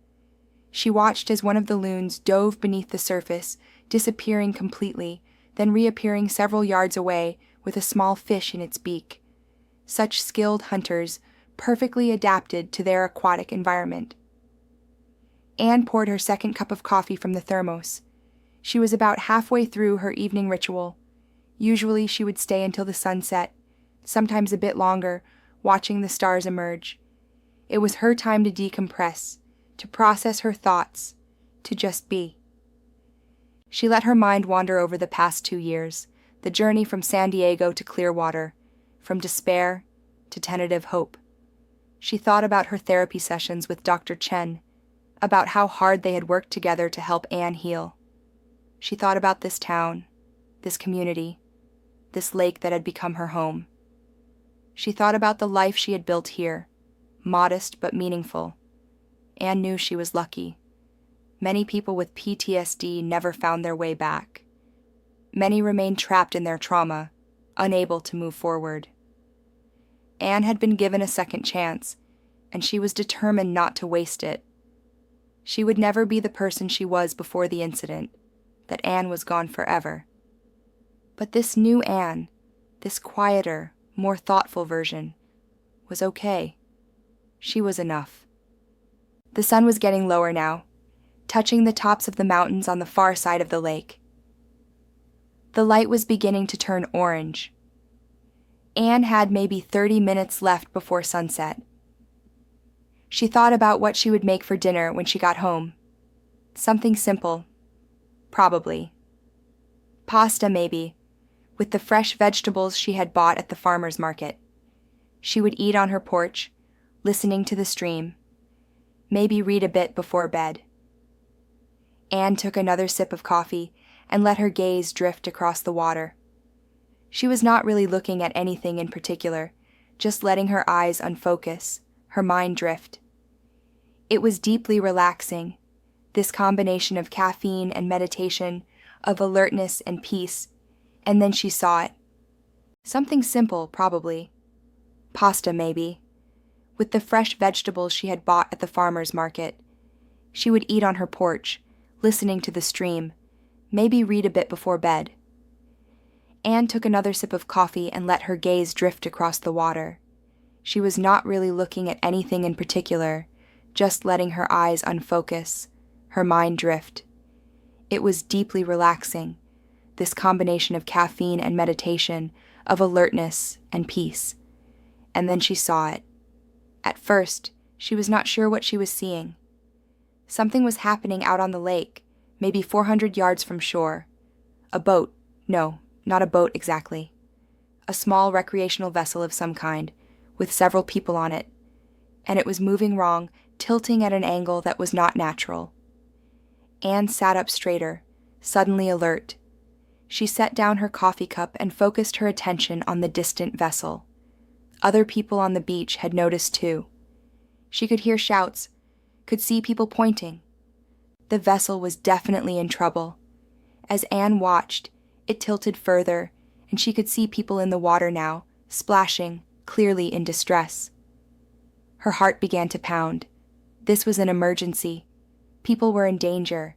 She watched as one of the loons dove beneath the surface, disappearing completely, then reappearing several yards away with a small fish in its beak. Such skilled hunters, perfectly adapted to their aquatic environment. Anne poured her second cup of coffee from the thermos. She was about halfway through her evening ritual. Usually she would stay until the sun set, sometimes a bit longer, watching the stars emerge. It was her time to decompress, to process her thoughts, to just be. She let her mind wander over the past 2 years, the journey from San Diego to Clearwater, from despair to tentative hope. She thought about her therapy sessions with Dr. Chen, about how hard they had worked together to help Anne heal. She thought about this town, this community, this lake that had become her home. She thought about the life she had built here, modest but meaningful. Anne knew she was lucky. Many people with PTSD never found their way back. Many remained trapped in their trauma, unable to move forward. Anne had been given a second chance, and she was determined not to waste it. She would never be the person she was before the incident, that Anne was gone forever. But this new Anne, this quieter, more thoughtful version, was okay. She was enough. The sun was getting lower now, touching the tops of the mountains on the far side of the lake. The light was beginning to turn orange. Anne had maybe 30 minutes left before sunset. She thought about what she would make for dinner when she got home. Something simple, probably. Pasta, maybe, with the fresh vegetables she had bought at the farmer's market. She would eat on her porch, listening to the stream, maybe read a bit before bed. Anne took another sip of coffee and let her gaze drift across the water. She was not really looking at anything in particular, just letting her eyes unfocus, her mind drift. It was deeply relaxing, this combination of caffeine and meditation, of alertness and peace, and then she saw it. Something simple, probably. Pasta, maybe. With the fresh vegetables she had bought at the farmer's market. She would eat on her porch, listening to the stream, maybe read a bit before bed. Anne took another sip of coffee and let her gaze drift across the water. She was not really looking at anything in particular, just letting her eyes unfocus, her mind drift. It was deeply relaxing, this combination of caffeine and meditation, of alertness and peace. And then she saw it. At first, she was not sure what she was seeing. Something was happening out on the lake, maybe 400 yards from shore. A boat. No, not a boat exactly. A small recreational vessel of some kind, with several people on it. And it was moving wrong, tilting at an angle that was not natural. Anne sat up straighter, suddenly alert. She set down her coffee cup and focused her attention on the distant vessel. Other people on the beach had noticed too. She could hear shouts, could see people pointing. The vessel was definitely in trouble. As Anne watched, it tilted further, and she could see people in the water now, splashing, clearly in distress. Her heart began to pound. This was an emergency. People were in danger.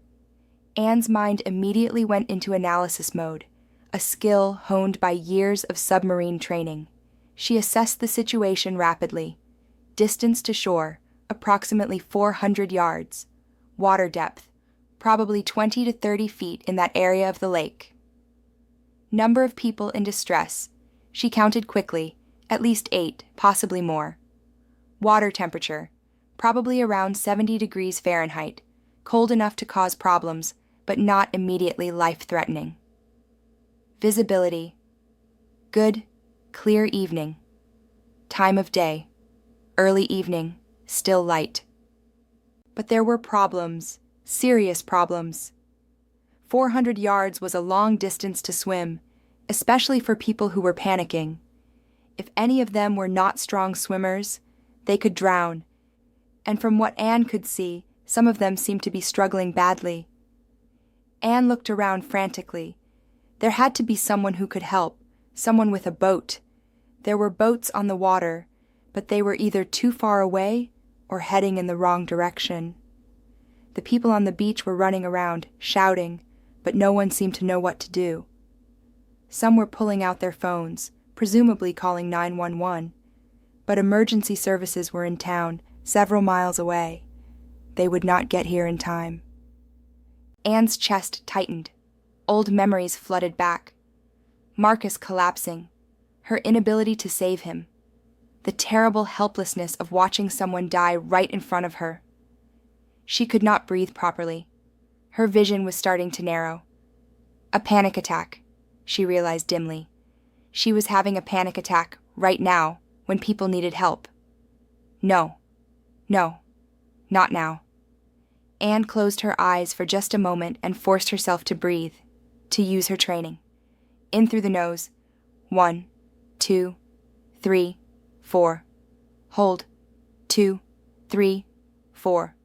Anne's mind immediately went into analysis mode, a skill honed by years of submarine training. She assessed the situation rapidly. Distance to shore, approximately 400 yards. Water depth, probably 20 to 30 feet in that area of the lake. Number of people in distress. She counted quickly, at least 8, possibly more. Water temperature, probably around 70 degrees Fahrenheit, cold enough to cause problems, but not immediately life-threatening. Visibility, good, clear evening. Time of day, early evening, still light. But there were problems, serious problems. 400 yards was a long distance to swim, especially for people who were panicking. If any of them were not strong swimmers, they could drown. And from what Anne could see, some of them seemed to be struggling badly. Anne looked around frantically. There had to be someone who could help, someone with a boat. There were boats on the water, but they were either too far away or heading in the wrong direction. The people on the beach were running around, shouting, but no one seemed to know what to do. Some were pulling out their phones, presumably calling 911, but emergency services were in town, several miles away. They would not get here in time. Anne's chest tightened. Old memories flooded back. Marcus collapsing. Her inability to save him. The terrible helplessness of watching someone die right in front of her. She could not breathe properly. Her vision was starting to narrow. A panic attack, she realized dimly. She was having a panic attack right now when people needed help. No, not now. Anne closed her eyes for just a moment and forced herself to breathe, to use her training. In through the nose. 1, 2, 3, 4. Hold. 2, 3, 4.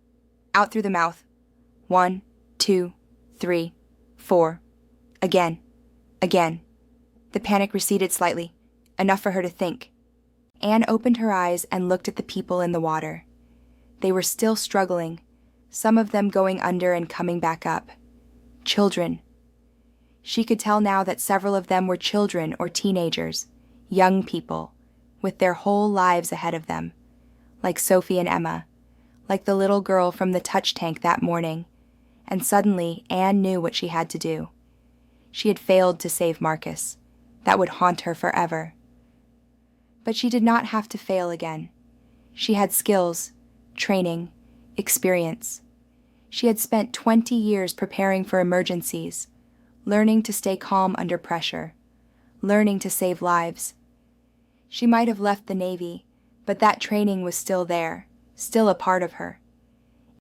Out through the mouth. 1, 2, 3, 4. Again. The panic receded slightly, enough for her to think. Anne opened her eyes and looked at the people in the water. They were still struggling, some of them going under and coming back up. Children. She could tell now that several of them were children or teenagers, young people, with their whole lives ahead of them, like Sophie and Emma, like the little girl from the touch tank that morning, and suddenly Anne knew what she had to do. She had failed to save Marcus. That would haunt her forever. But she did not have to fail again. She had skills, training, experience. She had spent 20 years preparing for emergencies, learning to stay calm under pressure, learning to save lives. She might have left the Navy, but that training was still there, still a part of her.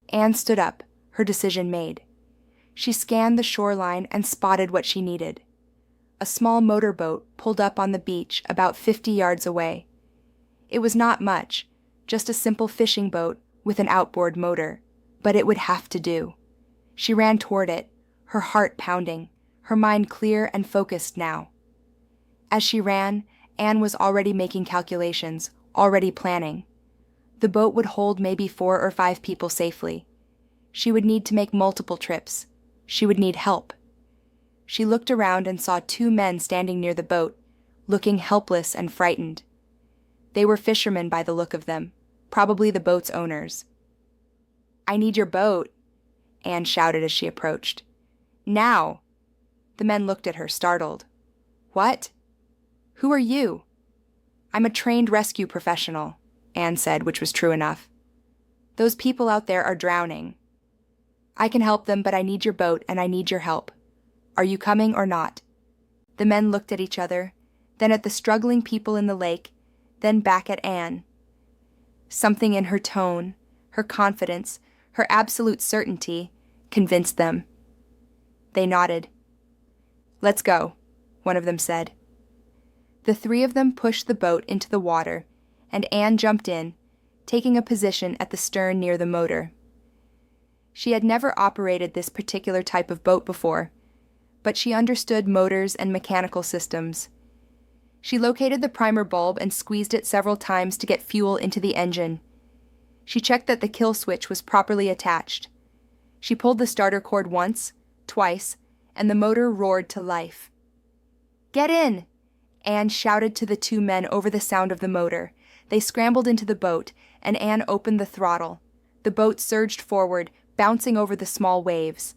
Anne stood up, her decision made. She scanned the shoreline and spotted what she needed. A small motorboat pulled up on the beach about 50 yards away. It was not much, just a simple fishing boat with an outboard motor, but it would have to do. She ran toward it, her heart pounding, her mind clear and focused now. As she ran, Anne was already making calculations, already planning. The boat would hold maybe 4 or 5 people safely. She would need to make multiple trips. She would need help. She looked around and saw 2 men standing near the boat, looking helpless and frightened. They were fishermen by the look of them, probably the boat's owners. "I need your boat," Anne shouted as she approached. "Now!" The men looked at her, startled. "What? Who are you?" "I'm a trained rescue professional," Anne said, which was true enough. "Those people out there are drowning. I can help them, but I need your boat and I need your help. Are you coming or not?" The men looked at each other, then at the struggling people in the lake, then back at Anne. Something in her tone, her confidence, her absolute certainty, convinced them. They nodded. "Let's go," one of them said. The 3 of them pushed the boat into the water, and Anne jumped in, taking a position at the stern near the motor. She had never operated this particular type of boat before, but she understood motors and mechanical systems. She located the primer bulb and squeezed it several times to get fuel into the engine. She checked that the kill switch was properly attached. She pulled the starter cord once, twice, and the motor roared to life. "Get in!" Anne shouted to the 2 men over the sound of the motor. They scrambled into the boat, and Anne opened the throttle. The boat surged forward, bouncing over the small waves.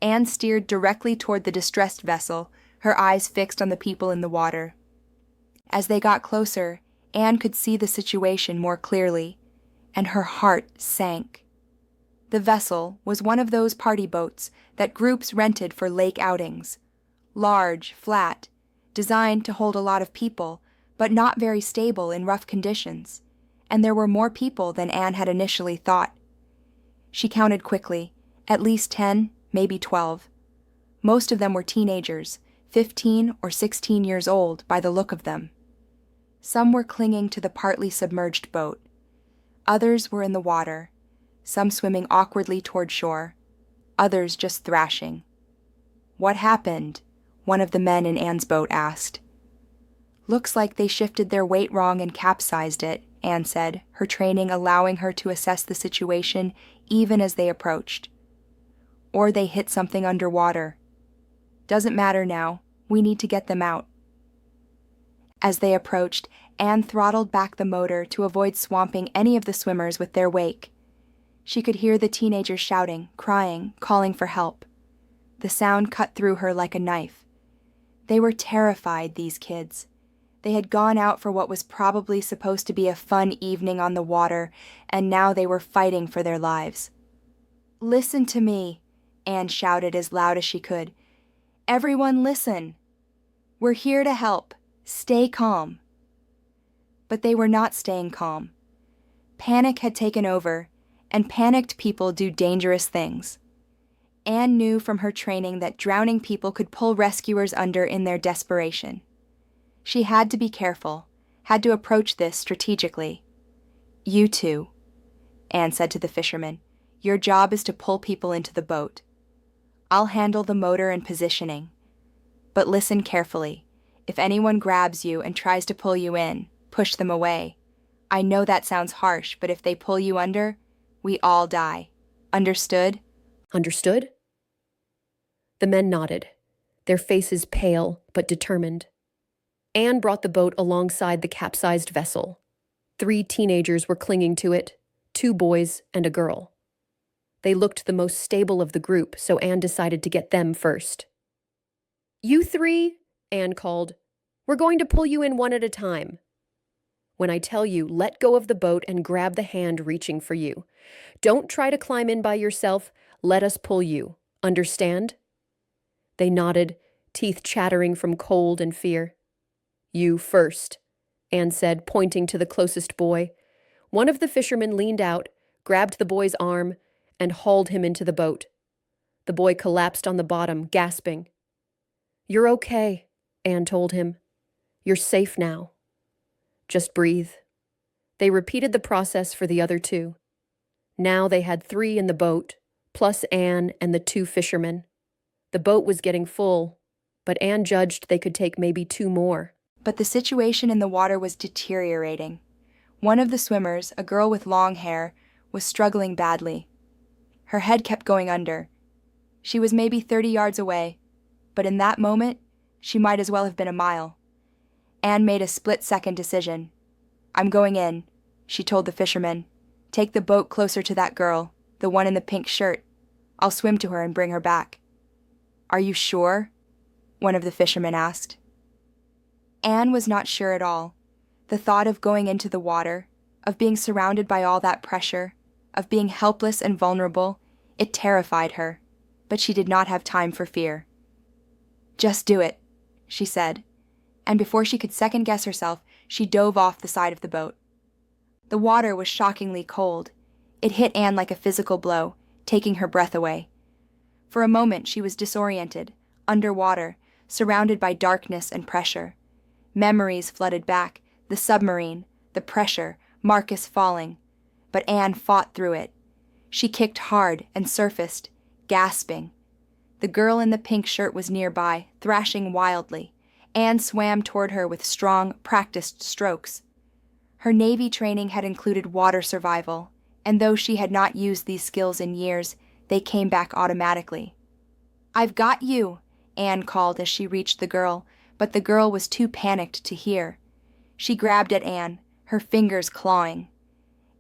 Anne steered directly toward the distressed vessel, her eyes fixed on the people in the water. As they got closer, Anne could see the situation more clearly, and her heart sank. The vessel was one of those party boats that groups rented for lake outings. Large, flat, designed to hold a lot of people, but not very stable in rough conditions, and there were more people than Anne had initially thought. She counted quickly, at least 10, maybe 12. Most of them were teenagers, 15 or 16 years old by the look of them. Some were clinging to the partly submerged boat. Others were in the water, some swimming awkwardly toward shore, others just thrashing. "What happened?" one of the men in Anne's boat asked. "Looks like they shifted their weight wrong and capsized it," Anne said, her training allowing her to assess the situation even as they approached. "Or they hit something underwater. Doesn't matter now. We need to get them out." As they approached, Anne throttled back the motor to avoid swamping any of the swimmers with their wake. She could hear the teenagers shouting, crying, calling for help. The sound cut through her like a knife. They were terrified, these kids. They had gone out for what was probably supposed to be a fun evening on the water, and now they were fighting for their lives. "Listen to me," Anne shouted as loud as she could. "Everyone listen. We're here to help. Stay calm." But they were not staying calm. Panic had taken over, and panicked people do dangerous things. Anne knew from her training that drowning people could pull rescuers under in their desperation. She had to be careful, had to approach this strategically. "You two," Anne said to the fisherman, "your job is to pull people into the boat. I'll handle the motor and positioning. But listen carefully. If anyone grabs you and tries to pull you in, push them away. I know that sounds harsh, but if they pull you under, we all die. Understood?" "Understood?" The men nodded. their faces pale but determined. Anne brought the boat alongside the capsized vessel. 3 teenagers were clinging to it, 2 boys and a girl. They looked the most stable of the group, so Anne decided to get them first. "You 3," Anne called. "We're going to pull you in one at a time. When I tell you, let go of the boat and grab the hand reaching for you. Don't try to climb in by yourself. Let us pull you. Understand?" They nodded, teeth chattering from cold and fear. "You first," Anne said, pointing to the closest boy. One of the fishermen leaned out, grabbed the boy's arm, and hauled him into the boat. The boy collapsed on the bottom, gasping. "You're okay," Anne told him. "You're safe now. Just breathe." They repeated the process for the other 2. Now they had 3 in the boat, plus Anne and the 2 fishermen. The boat was getting full, but Anne judged they could take maybe 2 more. But the situation in the water was deteriorating. One of the swimmers, a girl with long hair, was struggling badly. Her head kept going under. She was maybe 30 yards away, but in that moment, she might as well have been a mile. Anne made a split-second decision. "I'm going in," she told the fisherman. "Take the boat closer to that girl, the one in the pink shirt. I'll swim to her and bring her back." "Are you sure?" one of the fishermen asked. Anne was not sure at all. The thought of going into the water, of being surrounded by all that pressure, of being helpless and vulnerable, it terrified her, but she did not have time for fear. "Just do it," she said, and before she could second-guess herself, she dove off the side of the boat. The water was shockingly cold. It hit Anne like a physical blow, taking her breath away. For a moment she was disoriented, underwater, surrounded by darkness and pressure. Memories flooded back, the submarine, the pressure, Marcus falling. But Anne fought through it. She kicked hard and surfaced, gasping. The girl in the pink shirt was nearby, thrashing wildly. Anne swam toward her with strong, practiced strokes. Her Navy training had included water survival, and though she had not used these skills in years, they came back automatically. "I've got you," Anne called as she reached the girl, but the girl was too panicked to hear. She grabbed at Anne, her fingers clawing.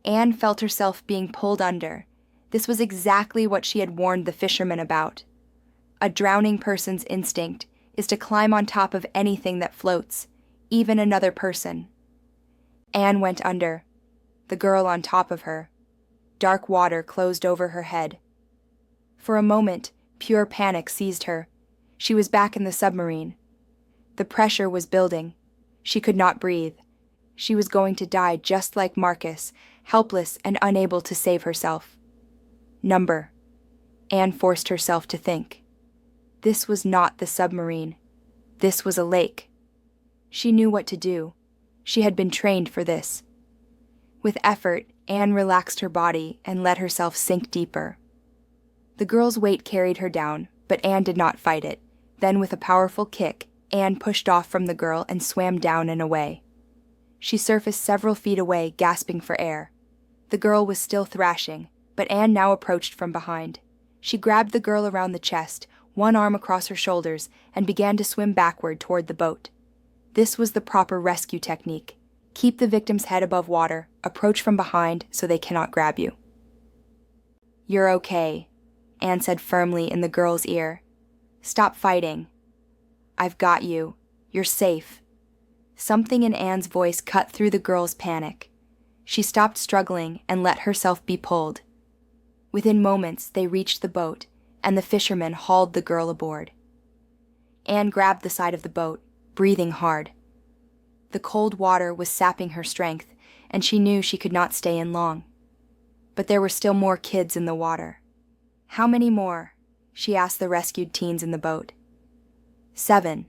Anne felt herself being pulled under. This was exactly what she had warned the fisherman about. A drowning person's instinct is to climb on top of anything that floats, even another person. Anne went under, the girl on top of her. Dark water closed over her head. For a moment, pure panic seized her. She was back in the submarine. The pressure was building. She could not breathe. She was going to die just like Marcus, helpless and unable to save herself. Number. Anne forced herself to think. This was not the submarine. This was a lake. She knew what to do. She had been trained for this. With effort, Anne relaxed her body and let herself sink deeper. The girl's weight carried her down, but Anne did not fight it. Then, with a powerful kick, Anne pushed off from the girl and swam down and away. She surfaced several feet away, gasping for air. The girl was still thrashing, but Anne now approached from behind. She grabbed the girl around the chest, one arm across her shoulders, and began to swim backward toward the boat. This was the proper rescue technique. Keep the victim's head above water, approach from behind so they cannot grab you. "You're okay," Anne said firmly in the girl's ear. "Stop fighting. I've got you. You're safe." Something in Anne's voice cut through the girl's panic. She stopped struggling and let herself be pulled. Within moments, they reached the boat, and the fisherman hauled the girl aboard. Anne grabbed the side of the boat, breathing hard. The cold water was sapping her strength, and she knew she could not stay in long. But there were still more kids in the water. "How many more?" she asked the rescued teens in the boat. 7,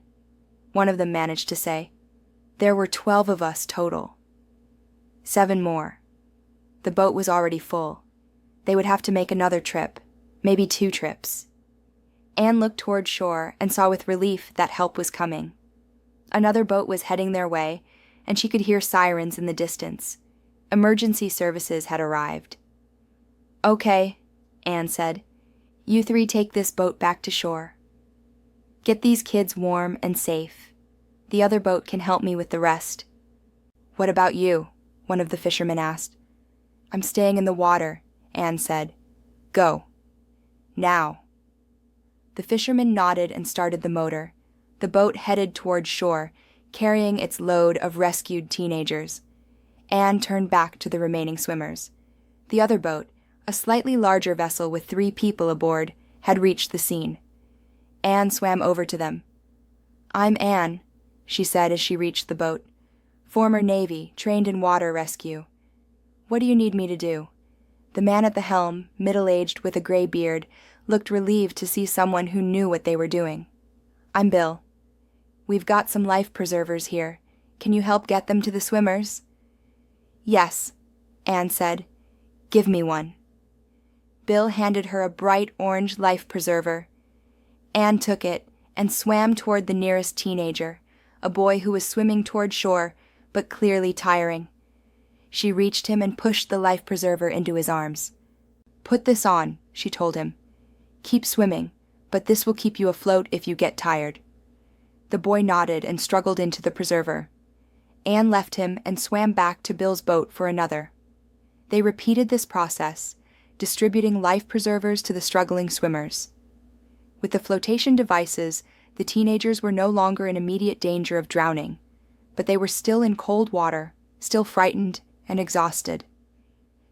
one of them managed to say. "There were 12 of us total." 7 more. The boat was already full. They would have to make another trip, maybe 2 trips. Anne looked toward shore and saw with relief that help was coming. Another boat was heading their way, and she could hear sirens in the distance. Emergency services had arrived. "Okay," Anne said. "You 3 take this boat back to shore." Get these kids warm and safe. The other boat can help me with the rest." "What about you?" one of the fishermen asked. "I'm staying in the water," Anne said. "Go. Now." The fisherman nodded and started the motor. The boat headed toward shore, carrying its load of rescued teenagers. Anne turned back to the remaining swimmers. The other boat, a slightly larger vessel with 3 people aboard, had reached the scene. Anne swam over to them. "I'm Anne," she said as she reached the boat. "Former Navy, trained in water rescue. What do you need me to do?" The man at the helm, middle-aged with a gray beard, looked relieved to see someone who knew what they were doing. "I'm Bill. We've got some life preservers here. Can you help get them to the swimmers?" "Yes," Anne said. "Give me one." Bill handed her a bright orange life preserver. Anne took it and swam toward the nearest teenager, a boy who was swimming toward shore, but clearly tiring. She reached him and pushed the life preserver into his arms. "Put this on," she told him. "Keep swimming, but this will keep you afloat if you get tired." The boy nodded and struggled into the preserver. Anne left him and swam back to Bill's boat for another. They repeated this process, distributing life preservers to the struggling swimmers. With the flotation devices, the teenagers were no longer in immediate danger of drowning, but they were still in cold water, still frightened and exhausted.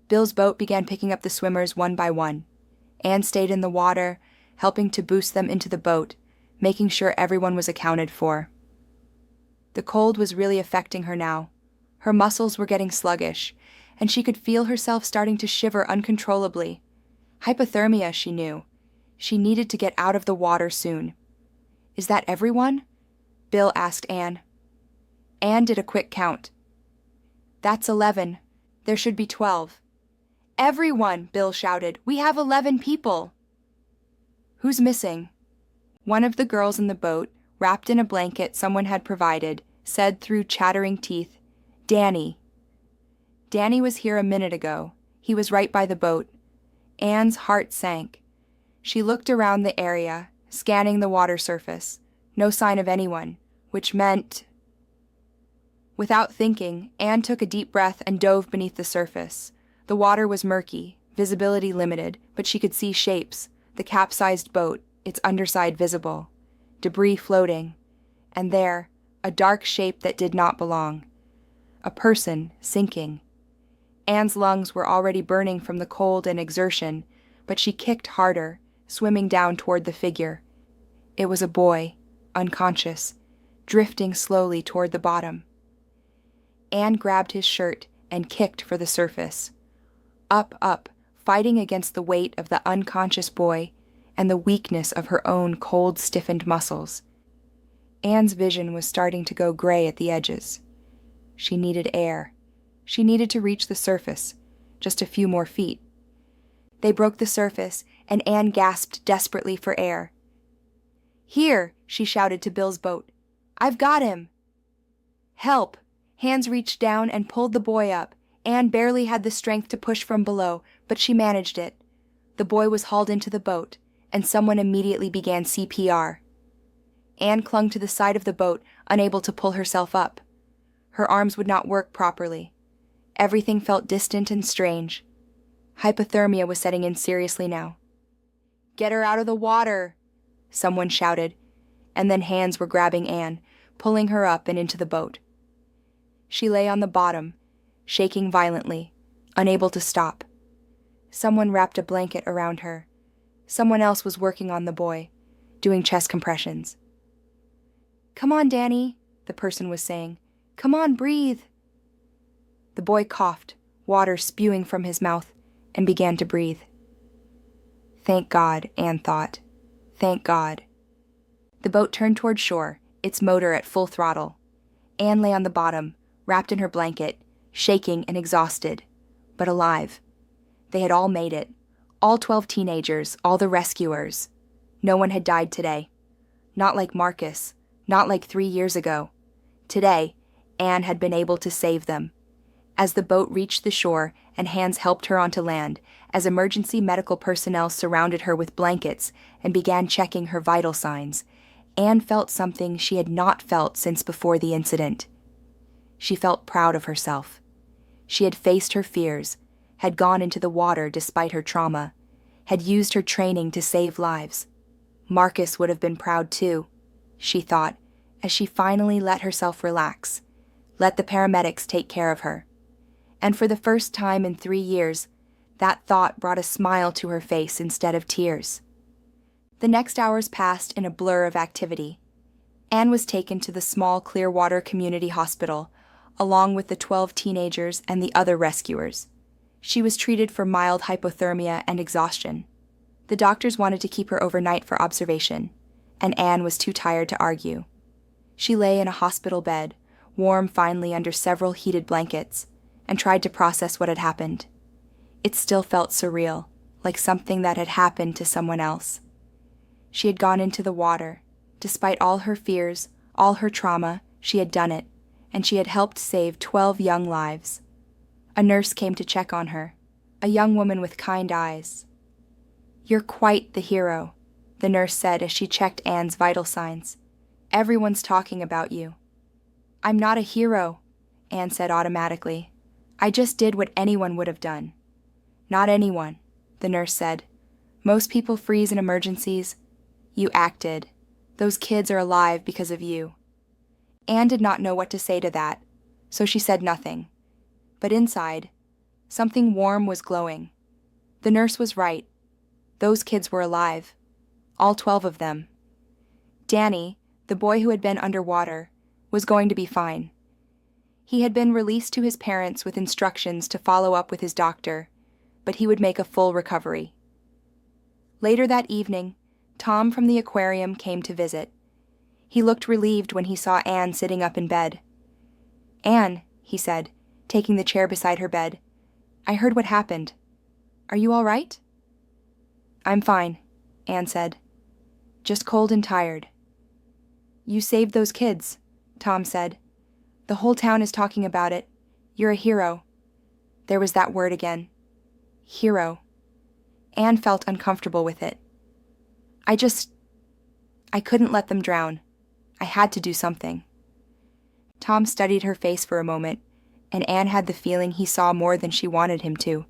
Bill's boat began picking up the swimmers one by one. Anne stayed in the water, helping to boost them into the boat, making sure everyone was accounted for. The cold was really affecting her now. Her muscles were getting sluggish, and she could feel herself starting to shiver uncontrollably. Hypothermia, she knew. She needed to get out of the water soon. "Is that everyone?" Bill asked Anne. Anne did a quick count. "That's 11. There should be 12. "Everyone!" Bill shouted. "We have 11 people!" "Who's missing?" One of the girls in the boat, wrapped in a blanket someone had provided, said through chattering teeth, "Danny." "Danny was here a minute ago. He was right by the boat." Anne's heart sank. She looked around the area, scanning the water surface. No sign of anyone, which meant... Without thinking, Anne took a deep breath and dove beneath the surface. The water was murky, visibility limited, but she could see shapes, the capsized boat, its underside visible, debris floating, and there, a dark shape that did not belong. A person sinking. Anne's lungs were already burning from the cold and exertion, but she kicked harder, swimming down toward the figure. It was a boy, unconscious, drifting slowly toward the bottom. Anne grabbed his shirt and kicked for the surface. Up, fighting against the weight of the unconscious boy and the weakness of her own cold, stiffened muscles. Anne's vision was starting to go gray at the edges. She needed air. She needed to reach the surface, just a few more feet. They broke the surface, and Anne gasped desperately for air. "Here," she shouted to Bill's boat. "I've got him!" "Help!" Hands reached down and pulled the boy up. Anne barely had the strength to push from below, but she managed it. The boy was hauled into the boat, and someone immediately began CPR. Anne clung to the side of the boat, unable to pull herself up. Her arms would not work properly. Everything felt distant and strange. Hypothermia was setting in seriously now. "Get her out of the water!" someone shouted, and then hands were grabbing Anne, pulling her up and into the boat. She lay on the bottom, shaking violently, unable to stop. Someone wrapped a blanket around her. Someone else was working on the boy, doing chest compressions. "Come on, Danny," the person was saying. "Come on, breathe." The boy coughed, water spewing from his mouth, and began to breathe. Thank God, Anne thought. Thank God. The boat turned toward shore, its motor at full throttle. Anne lay on the bottom, wrapped in her blanket, shaking and exhausted, but alive. They had all made it. All 12 teenagers, all the rescuers. No one had died today. Not like Marcus, not like 3 years ago. Today, Anne had been able to save them. As the boat reached the shore and hands helped her onto land, as emergency medical personnel surrounded her with blankets and began checking her vital signs, Anne felt something she had not felt since before the incident. She felt proud of herself. She had faced her fears, had gone into the water despite her trauma, had used her training to save lives. Marcus would have been proud too, she thought, as she finally let herself relax, let the paramedics take care of her. And for the first time in 3 years, that thought brought a smile to her face instead of tears. The next hours passed in a blur of activity. Anne was taken to the small Clearwater Community Hospital, along with the 12 teenagers and the other rescuers. She was treated for mild hypothermia and exhaustion. The doctors wanted to keep her overnight for observation, and Anne was too tired to argue. She lay in a hospital bed, warm finally under several heated blankets, and tried to process what had happened. It still felt surreal, like something that had happened to someone else. She had gone into the water. Despite all her fears, all her trauma, she had done it, and she had helped save 12 young lives. A nurse came to check on her, a young woman with kind eyes. "You're quite the hero," the nurse said as she checked Anne's vital signs. "Everyone's talking about you." "I'm not a hero," Anne said automatically. "I just did what anyone would have done." "Not anyone," the nurse said. "Most people freeze in emergencies. You acted. Those kids are alive because of you." Anne did not know what to say to that, so she said nothing. But inside, something warm was glowing. The nurse was right. Those kids were alive. All 12 of them. Danny, the boy who had been underwater, was going to be fine. He had been released to his parents with instructions to follow up with his doctor, but he would make a full recovery. Later that evening, Tom from the aquarium came to visit. He looked relieved when he saw Anne sitting up in bed. "Anne," he said, taking the chair beside her bed, "I heard what happened. Are you all right?" "I'm fine," Anne said. "Just cold and tired." "You saved those kids," Tom said. "The whole town is talking about it. You're a hero." There was that word again. Hero. Anne felt uncomfortable with it. I couldn't let them drown. I had to do something." Tom studied her face for a moment, and Anne had the feeling he saw more than she wanted him to.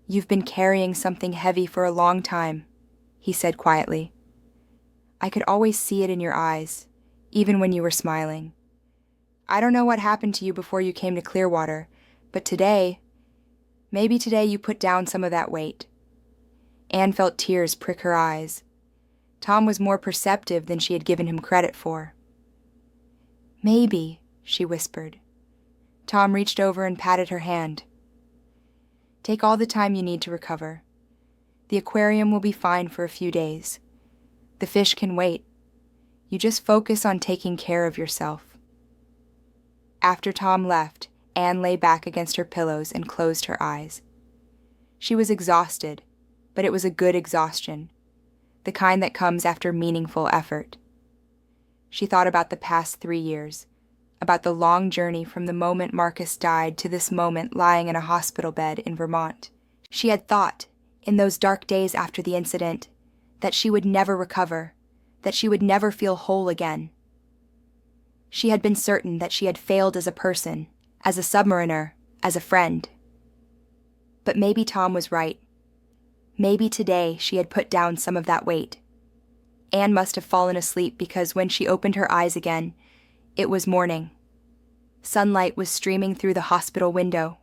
"You've been carrying something heavy for a long time," he said quietly. "I could always see it in your eyes, even when you were smiling. I don't know what happened to you before you came to Clearwater, but maybe today you put down some of that weight." Anne felt tears prick her eyes. Tom was more perceptive than she had given him credit for. "Maybe," she whispered. Tom reached over and patted her hand. "Take all the time you need to recover. The aquarium will be fine for a few days. The fish can wait. You just focus on taking care of yourself." After Tom left, Anne lay back against her pillows and closed her eyes. She was exhausted, but it was a good exhaustion, the kind that comes after meaningful effort. She thought about the past 3 years, about the long journey from the moment Marcus died to this moment lying in a hospital bed in Vermont. She had thought, in those dark days after the incident, that she would never recover, that she would never feel whole again. She had been certain that she had failed as a person, as a submariner, as a friend. But maybe Tom was right. Maybe today she had put down some of that weight. Anne must have fallen asleep because when she opened her eyes again, it was morning. Sunlight was streaming through the hospital window.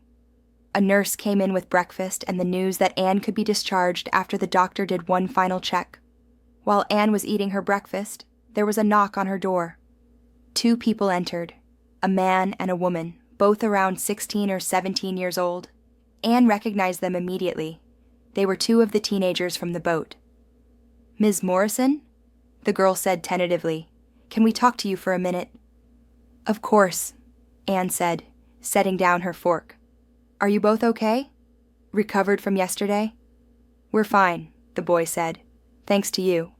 A nurse came in with breakfast and the news that Anne could be discharged after the doctor did one final check. While Anne was eating her breakfast, there was a knock on her door. 2 people entered, a man and a woman, both around 16 or 17 years old. Anne recognized them immediately. They were 2 of the teenagers from the boat. "Ms. Morrison?" the girl said tentatively. "Can we talk to you for a minute?" "Of course," Anne said, setting down her fork. "Are you both okay? Recovered from yesterday?" "We're fine," the boy said. "Thanks to you."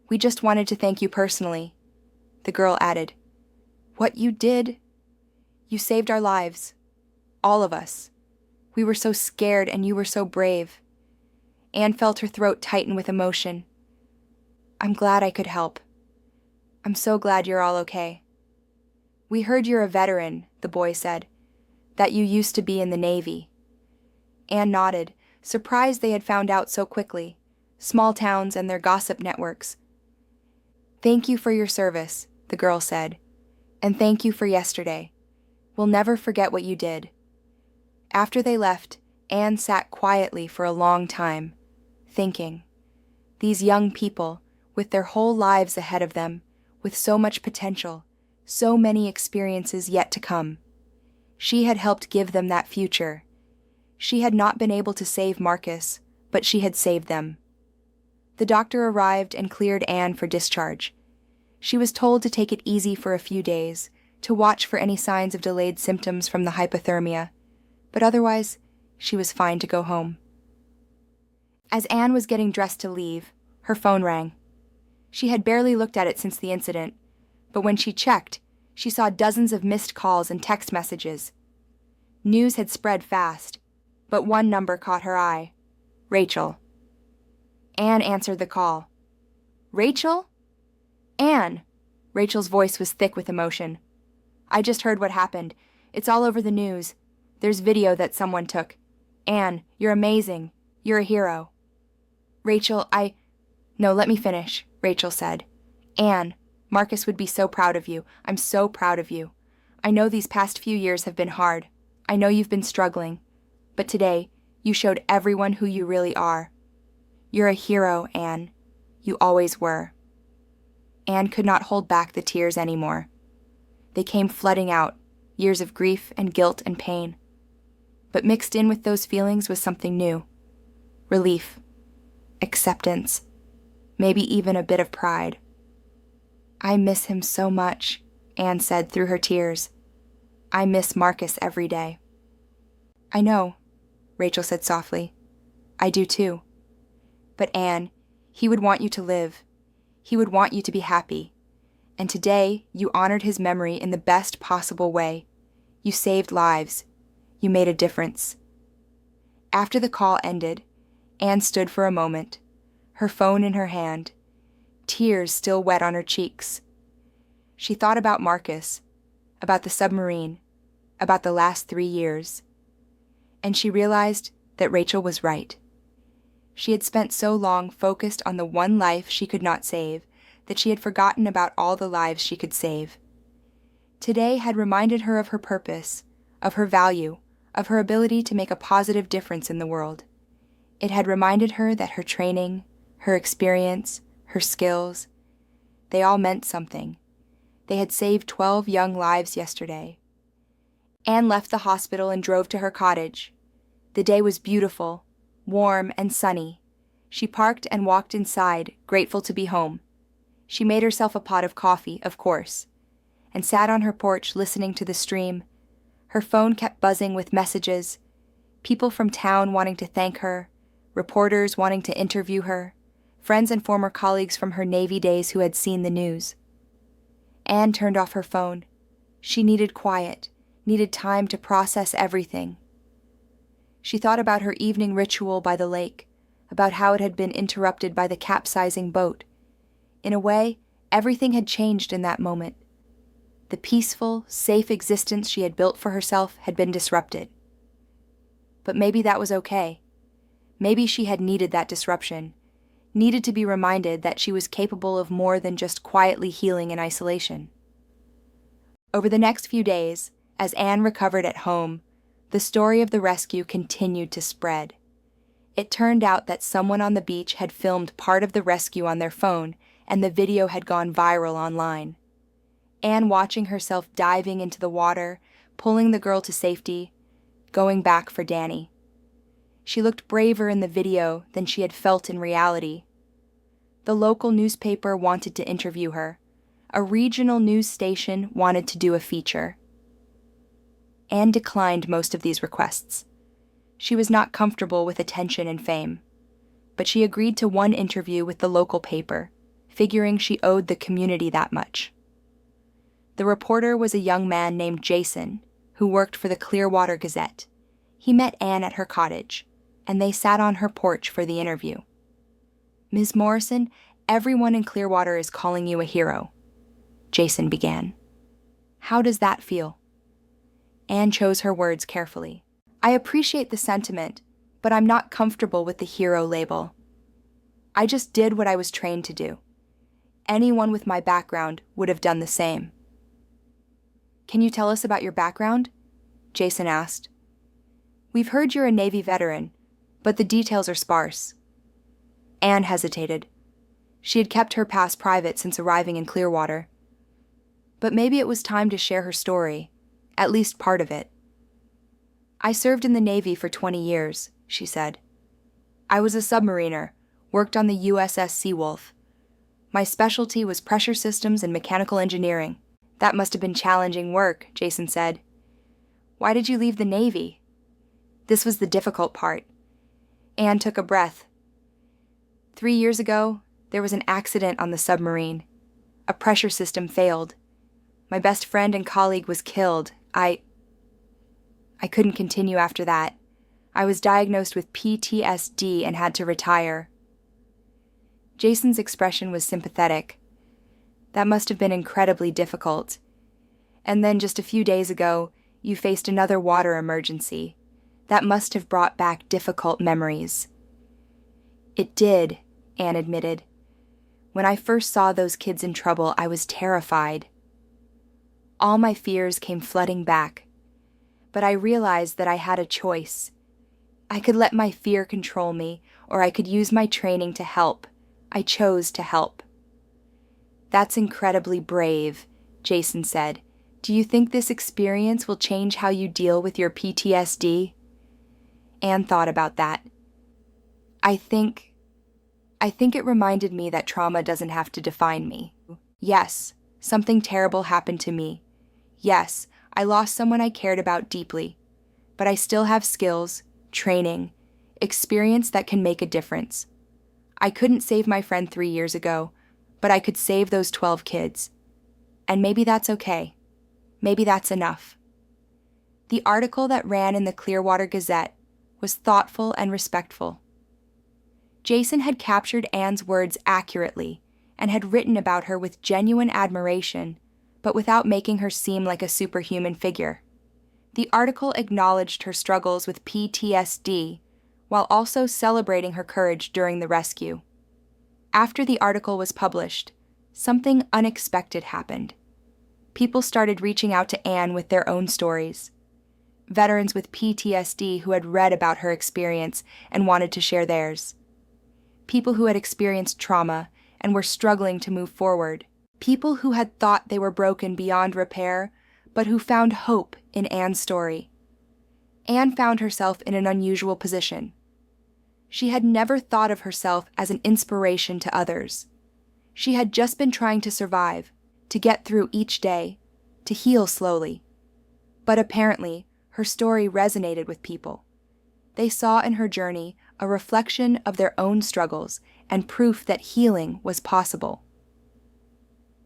"We just wanted to thank you personally," the girl added. "What you did, you saved our lives. All of us. We were so scared and you were so brave." Anne felt her throat tighten with emotion. "I'm glad I could help," I'm so glad you're all okay. We heard you're a veteran, the boy said, that you used to be in the Navy. Anne nodded, surprised they had found out so quickly. Small towns and their gossip networks. Thank you for your service, the girl said, and thank you for yesterday. We'll never forget what you did. After they left, Anne sat quietly for a long time, thinking. These young people, with their whole lives ahead of them, with so much potential, so many experiences yet to come. She had helped give them that future. She had not been able to save Marcus, but she had saved them. The doctor arrived and cleared Anne for discharge. She was told to take it easy for a few days, to watch for any signs of delayed symptoms from the hypothermia, but otherwise, she was fine to go home. As Anne was getting dressed to leave, her phone rang. She had barely looked at it since the incident, but when she checked, she saw dozens of missed calls and text messages. News had spread fast, but one number caught her eye. Rachel. Anne answered the call. Rachel? Anne! Rachel's voice was thick with emotion. I just heard what happened. It's all over the news. There's video that someone took. Anne, you're amazing. You're a hero. Rachel, No, let me finish, Rachel said. Anne, Marcus would be so proud of you. I'm so proud of you. I know these past few years have been hard. I know you've been struggling. But today, you showed everyone who you really are. You're a hero, Anne. You always were. Anne could not hold back the tears anymore. They came flooding out, years of grief and guilt and pain. But mixed in with those feelings was something new. Relief. Acceptance. Maybe even a bit of pride. I miss him so much, Anne said through her tears. I miss Marcus every day. I know, Rachel said softly. I do too. But Anne, he would want you to live. He would want you to be happy. And today, you honored his memory in the best possible way. You saved lives. You made a difference. After the call ended, Anne stood for a moment, her phone in her hand, tears still wet on her cheeks. She thought about Marcus, about the submarine, about the last 3 years. And she realized that Rachel was right. She had spent so long focused on the one life she could not save that she had forgotten about all the lives she could save. Today had reminded her of her purpose, of her value, of her ability to make a positive difference in the world. It had reminded her that her training, her experience, her skills, they all meant something. They had saved 12 young lives yesterday. Anne left the hospital and drove to her cottage. The day was beautiful, warm and sunny. She parked and walked inside, grateful to be home. She made herself a pot of coffee, of course, and sat on her porch listening to the stream. Her phone kept buzzing with messages, people from town wanting to thank her, reporters wanting to interview her, friends and former colleagues from her Navy days who had seen the news. Anne turned off her phone. She needed quiet, needed time to process everything. She thought about her evening ritual by the lake, about how it had been interrupted by the capsizing boat. In a way, everything had changed in that moment. The peaceful, safe existence she had built for herself had been disrupted. But maybe that was okay. Maybe she had needed that disruption, needed to be reminded that she was capable of more than just quietly healing in isolation. Over the next few days, as Anne recovered at home, the story of the rescue continued to spread. It turned out that someone on the beach had filmed part of the rescue on their phone, and the video had gone viral online. Anne watching herself diving into the water, pulling the girl to safety, going back for Danny. She looked braver in the video than she had felt in reality. The local newspaper wanted to interview her. A regional news station wanted to do a feature. Anne declined most of these requests. She was not comfortable with attention and fame. But she agreed to one interview with the local paper, figuring she owed the community that much. The reporter was a young man named Jason, who worked for the Clearwater Gazette. He met Anne at her cottage, and they sat on her porch for the interview. Ms. Morrison, everyone in Clearwater is calling you a hero. Jason began. How does that feel? Anne chose her words carefully. I appreciate the sentiment, but I'm not comfortable with the hero label. I just did what I was trained to do. Anyone with my background would have done the same. Can you tell us about your background? Jason asked. We've heard you're a Navy veteran, but the details are sparse. Anne hesitated. She had kept her past private since arriving in Clearwater. But maybe it was time to share her story, at least part of it. I served in the Navy for 20 years, she said. I was a submariner, worked on the USS Seawolf. My specialty was pressure systems and mechanical engineering. That must have been challenging work, Jason said. Why did you leave the Navy? This was the difficult part. Anne took a breath. 3 years ago, there was an accident on the submarine. A pressure system failed. My best friend and colleague was killed. I couldn't continue after that. I was diagnosed with PTSD and had to retire. Jason's expression was sympathetic. That must have been incredibly difficult. And then just a few days ago, you faced another water emergency. That must have brought back difficult memories. It did, Anne admitted. When I first saw those kids in trouble, I was terrified. All my fears came flooding back. But I realized that I had a choice. I could let my fear control me, or I could use my training to help. I chose to help. That's incredibly brave, Jason said. Do you think this experience will change how you deal with your PTSD? Anne thought about that. I think it reminded me that trauma doesn't have to define me. Yes, something terrible happened to me. Yes, I lost someone I cared about deeply. But I still have skills, training, experience that can make a difference. I couldn't save my friend 3 years ago, but I could save those 12 kids. And maybe that's okay. Maybe that's enough. The article that ran in the Clearwater Gazette was thoughtful and respectful. Jason had captured Anne's words accurately and had written about her with genuine admiration, but without making her seem like a superhuman figure. The article acknowledged her struggles with PTSD while also celebrating her courage during the rescue. After the article was published, something unexpected happened. People started reaching out to Anne with their own stories. Veterans with PTSD who had read about her experience and wanted to share theirs. People who had experienced trauma and were struggling to move forward. People who had thought they were broken beyond repair, but who found hope in Anne's story. Anne found herself in an unusual position. She had never thought of herself as an inspiration to others. She had just been trying to survive, to get through each day, to heal slowly. But apparently, her story resonated with people. They saw in her journey a reflection of their own struggles and proof that healing was possible.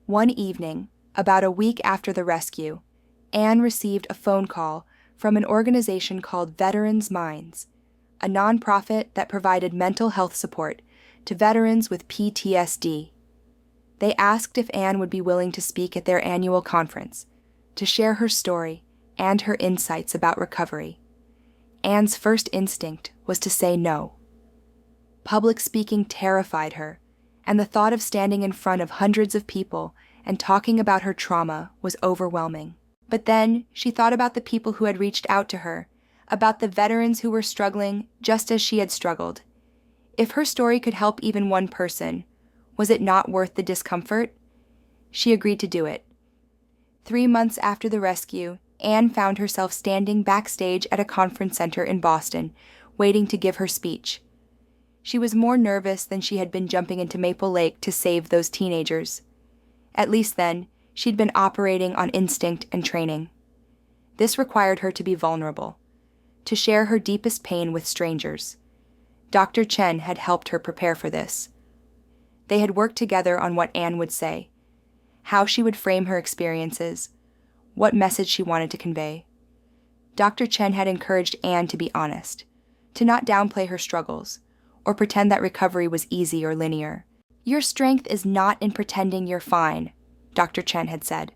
One evening, about a week after the rescue, Anne received a phone call from an organization called Veterans Minds, a nonprofit that provided mental health support to veterans with PTSD. They asked if Anne would be willing to speak at their annual conference, to share her story and her insights about recovery. Anne's first instinct was to say no. Public speaking terrified her, and the thought of standing in front of hundreds of people and talking about her trauma was overwhelming. But then she thought about the people who had reached out to her, about the veterans who were struggling just as she had struggled. If her story could help even one person, was it not worth the discomfort? She agreed to do it. 3 months after the rescue, Anne found herself standing backstage at a conference center in Boston, waiting to give her speech. She was more nervous than she had been jumping into Maple Lake to save those teenagers. At least then, she'd been operating on instinct and training. This required her to be vulnerable, to share her deepest pain with strangers. Dr. Chen had helped her prepare for this. They had worked together on what Anne would say, how she would frame her experiences, what message she wanted to convey. Dr. Chen had encouraged Anne to be honest, to not downplay her struggles, or pretend that recovery was easy or linear. Your strength is not in pretending you're fine, Dr. Chen had said.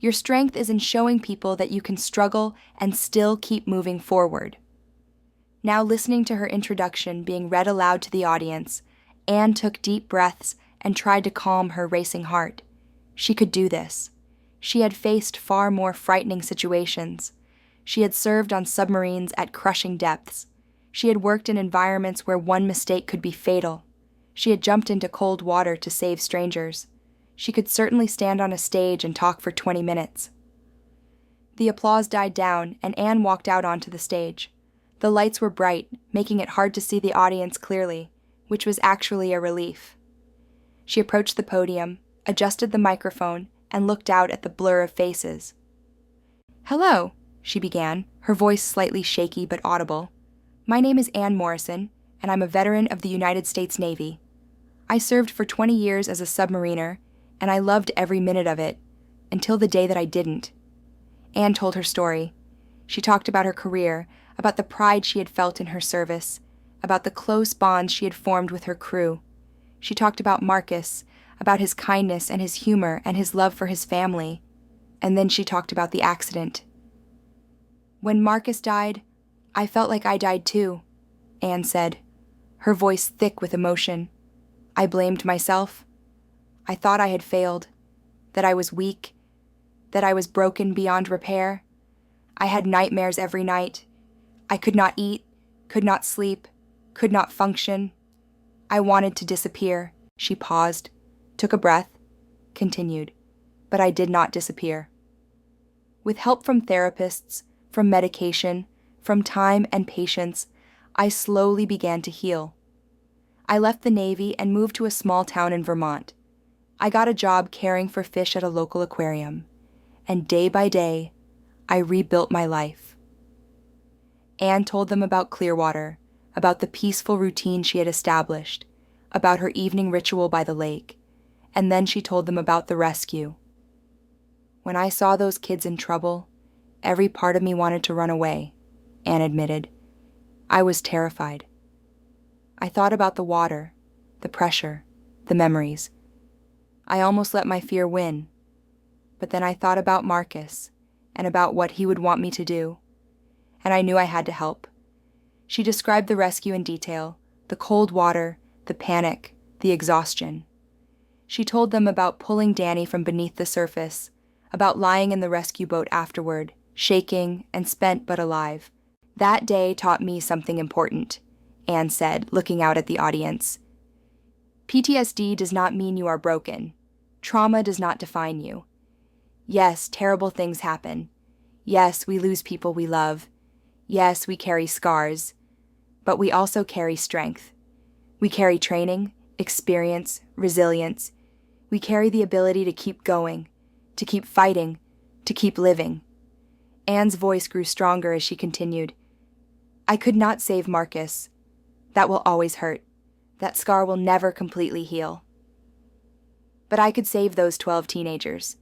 Your strength is in showing people that you can struggle and still keep moving forward. Now listening to her introduction being read aloud to the audience, Anne took deep breaths and tried to calm her racing heart. She could do this. She had faced far more frightening situations. She had served on submarines at crushing depths. She had worked in environments where one mistake could be fatal. She had jumped into cold water to save strangers. She could certainly stand on a stage and talk for 20 minutes. The applause died down, and Anne walked out onto the stage. The lights were bright, making it hard to see the audience clearly, which was actually a relief. She approached the podium, adjusted the microphone, and looked out at the blur of faces. "Hello," she began, her voice slightly shaky but audible. "My name is Anne Morrison, and I'm a veteran of the United States Navy. I served for 20 years as a submariner, and I loved every minute of it, until the day that I didn't." Anne told her story. She talked about her career, about the pride she had felt in her service, about the close bonds she had formed with her crew. She talked about Marcus, about his kindness and his humor and his love for his family, and then she talked about the accident. "When Marcus died, I felt like I died too," Anne said, her voice thick with emotion. "I blamed myself. I thought I had failed, that I was weak, that I was broken beyond repair. I had nightmares every night. I could not eat, could not sleep, could not function. I wanted to disappear." She paused, took a breath, continued, "But I did not disappear. With help from therapists, from medication, from time and patience, I slowly began to heal. I left the Navy and moved to a small town in Vermont. I got a job caring for fish at a local aquarium, and day by day, I rebuilt my life." Anne told them about Clearwater, about the peaceful routine she had established, about her evening ritual by the lake, and then she told them about the rescue. "When I saw those kids in trouble, every part of me wanted to run away," Anne admitted. "I was terrified. I thought about the water, the pressure, the memories. I almost let my fear win. But then I thought about Marcus and about what he would want me to do, and I knew I had to help." She described the rescue in detail, the cold water, the panic, the exhaustion. She told them about pulling Danny from beneath the surface, about lying in the rescue boat afterward, shaking and spent but alive. "That day taught me something important," Anne said, looking out at the audience. "PTSD does not mean you are broken. Trauma does not define you. Yes, terrible things happen. Yes, we lose people we love. Yes, we carry scars. But we also carry strength. We carry training, experience, resilience. We carry the ability to keep going, to keep fighting, to keep living." Anne's voice grew stronger as she continued. "I could not save Marcus. That will always hurt. That scar will never completely heal. But I could save those 12 teenagers.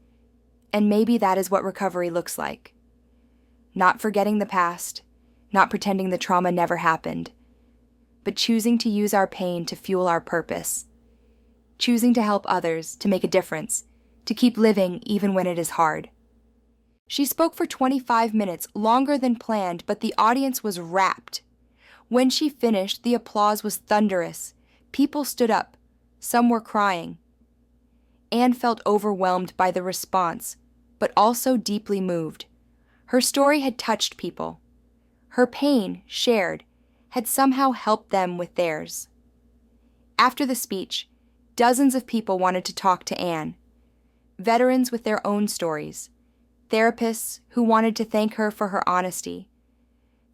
And maybe that is what recovery looks like. Not forgetting the past, not pretending the trauma never happened, but choosing to use our pain to fuel our purpose. Choosing to help others, to make a difference, to keep living even when it is hard." She spoke for 25 minutes, longer than planned, but the audience was rapt. When she finished, the applause was thunderous. People stood up. Some were crying. Anne felt overwhelmed by the response, but also deeply moved. Her story had touched people. Her pain, shared, had somehow helped them with theirs. After the speech, dozens of people wanted to talk to Anne. Veterans with their own stories. Therapists who wanted to thank her for her honesty.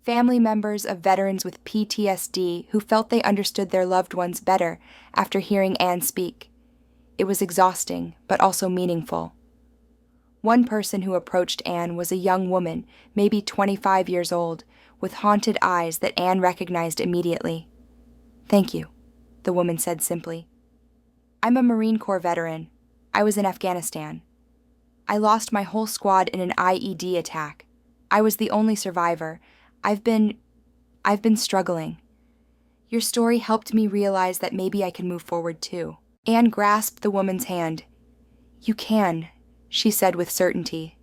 Family members of veterans with PTSD who felt they understood their loved ones better after hearing Anne speak. It was exhausting, but also meaningful. One person who approached Anne was a young woman, maybe 25 years old, with haunted eyes that Anne recognized immediately. "Thank you," the woman said simply. "I'm a Marine Corps veteran. I was in Afghanistan. I lost my whole squad in an IED attack. I was the only survivor. I've been struggling. Your story helped me realize that maybe I can move forward too." Anne grasped the woman's hand. You can, she said with certainty.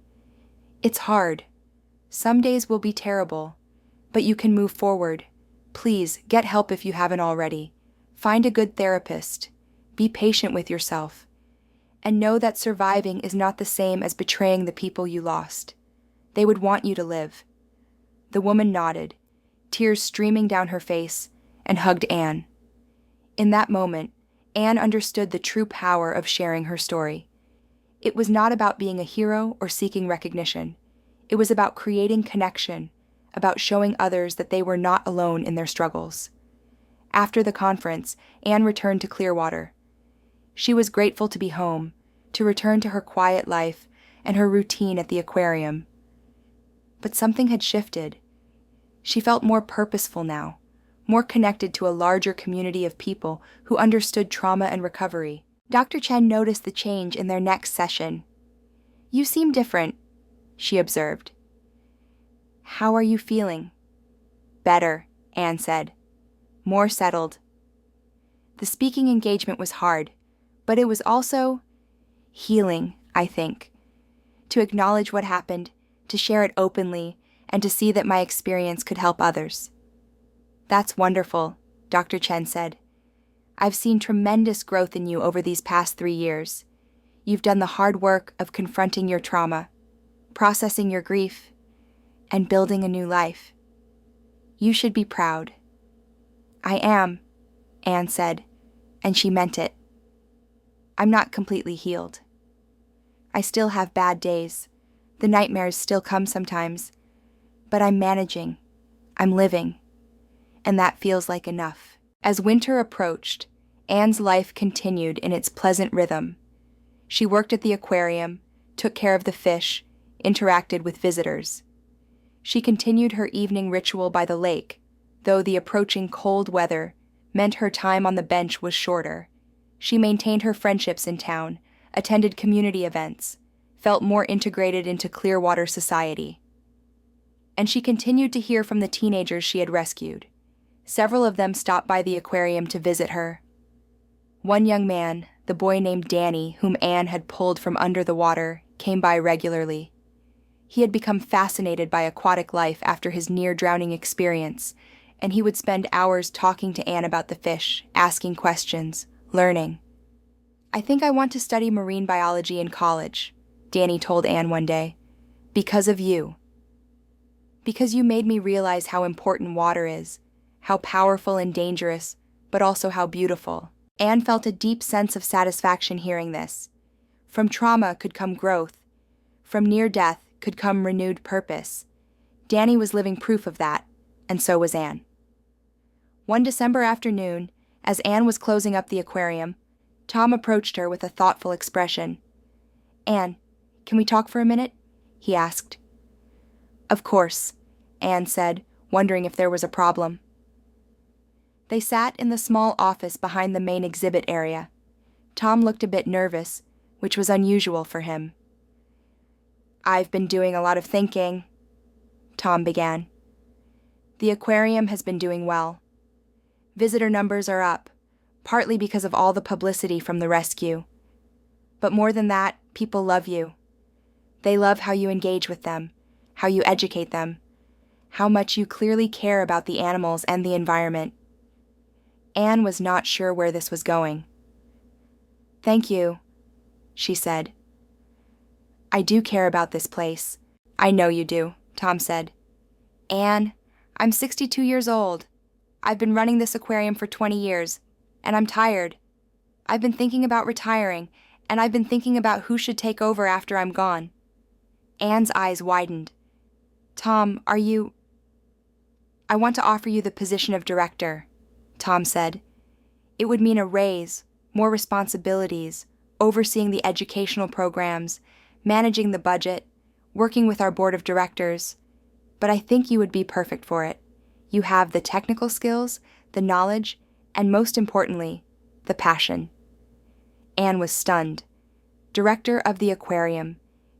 It's hard. Some days will be terrible, but you can move forward. Please, get help if you haven't already. Find a good therapist. Be patient with yourself. And know that surviving is not the same as betraying the people you lost. They would want you to live. The woman nodded, tears streaming down her face, and hugged Anne. In that moment, Anne understood the true power of sharing her story. It was not about being a hero or seeking recognition. It was about creating connection, about showing others that they were not alone in their struggles. After the conference, Anne returned to Clearwater. She was grateful to be home, to return to her quiet life and her routine at the aquarium. But something had shifted. She felt more purposeful now, more connected to a larger community of people who understood trauma and recovery. Dr. Chen noticed the change in their next session. "You seem different," she observed. "How are you feeling?" "Better," Anne said. "More settled." The speaking engagement was hard, but it was also healing, I think. To acknowledge what happened, to share it openly, and to see that my experience could help others. "That's wonderful," Dr. Chen said. "I've seen tremendous growth in you over these past 3 years. You've done the hard work of confronting your trauma, processing your grief, and building a new life. You should be proud." "I am," Anne said, and she meant it. "I'm not completely healed. I still have bad days. The nightmares still come sometimes. But I'm managing. I'm living. And that feels like enough." As winter approached, Anne's life continued in its pleasant rhythm. She worked at the aquarium, took care of the fish, interacted with visitors. She continued her evening ritual by the lake, though the approaching cold weather meant her time on the bench was shorter. She maintained her friendships in town, attended community events, felt more integrated into Clearwater society. And she continued to hear from the teenagers she had rescued. Several of them stopped by the aquarium to visit her. One young man, the boy named Danny, whom Anne had pulled from under the water, came by regularly. He had become fascinated by aquatic life after his near-drowning experience, and he would spend hours talking to Anne about the fish, asking questions, learning. "I think I want to study marine biology in college," Danny told Anne one day, "because of you. Because you made me realize how important water is, how powerful and dangerous, but also how beautiful." Anne felt a deep sense of satisfaction hearing this. From trauma could come growth. From near death could come renewed purpose. Danny was living proof of that, and so was Anne. One December afternoon, as Anne was closing up the aquarium, Tom approached her with a thoughtful expression. "Anne, can we talk for a minute?" he asked. "Of course," Anne said, wondering if there was a problem. They sat in the small office behind the main exhibit area. Tom looked a bit nervous, which was unusual for him. "I've been doing a lot of thinking," Tom began. "The aquarium has been doing well. Visitor numbers are up, partly because of all the publicity from the rescue. But more than that, people love you. They love how you engage with them, how you educate them, how much you clearly care about the animals and the environment." Anne was not sure where this was going. "Thank you," she said. "I do care about this place." "I know you do," Tom said. "Anne, I'm 62 years old. I've been running this aquarium for 20 years, and I'm tired. I've been thinking about retiring, and I've been thinking about who should take over after I'm gone." Anne's eyes widened. "Tom, are you—" "I want to offer you the position of director," Tom said. "It would mean a raise, more responsibilities, overseeing the educational programs, managing the budget, working with our board of directors. But I think you would be perfect for it. You have the technical skills, the knowledge, and most importantly, the passion." Anne was stunned. Director of the aquarium.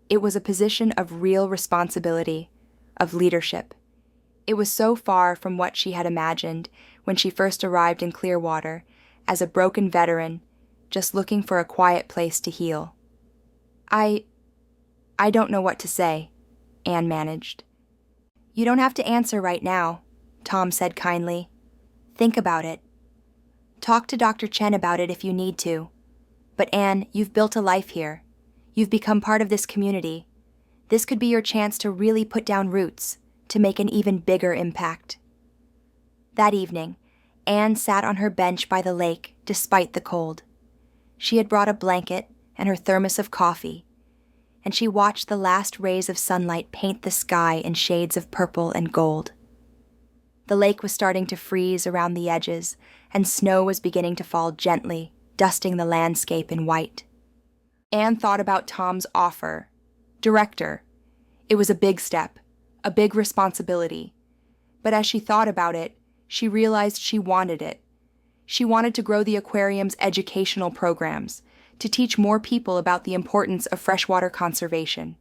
It was a position of real responsibility, of leadership. It was so far from what she had imagined when she first arrived in Clearwater as a broken veteran, just looking for a quiet place to heal. I don't know what to say, Anne managed. You don't have to answer right now, Tom said kindly. Think about it. Talk to Dr. Chen about it if you need to. But Anne, you've built a life here. You've become part of this community. This could be your chance to really put down roots, to make an even bigger impact. That evening, Anne sat on her bench by the lake despite the cold. She had brought a blanket and her thermos of coffee, and she watched the last rays of sunlight paint the sky in shades of purple and gold. The lake was starting to freeze around the edges, and snow was beginning to fall gently, dusting the landscape in white. Anne thought about Tom's offer. Director. It was a big step, a big responsibility. But as she thought about it, she realized she wanted it. She wanted to grow the aquarium's educational programs, to teach more people about the importance of freshwater conservation.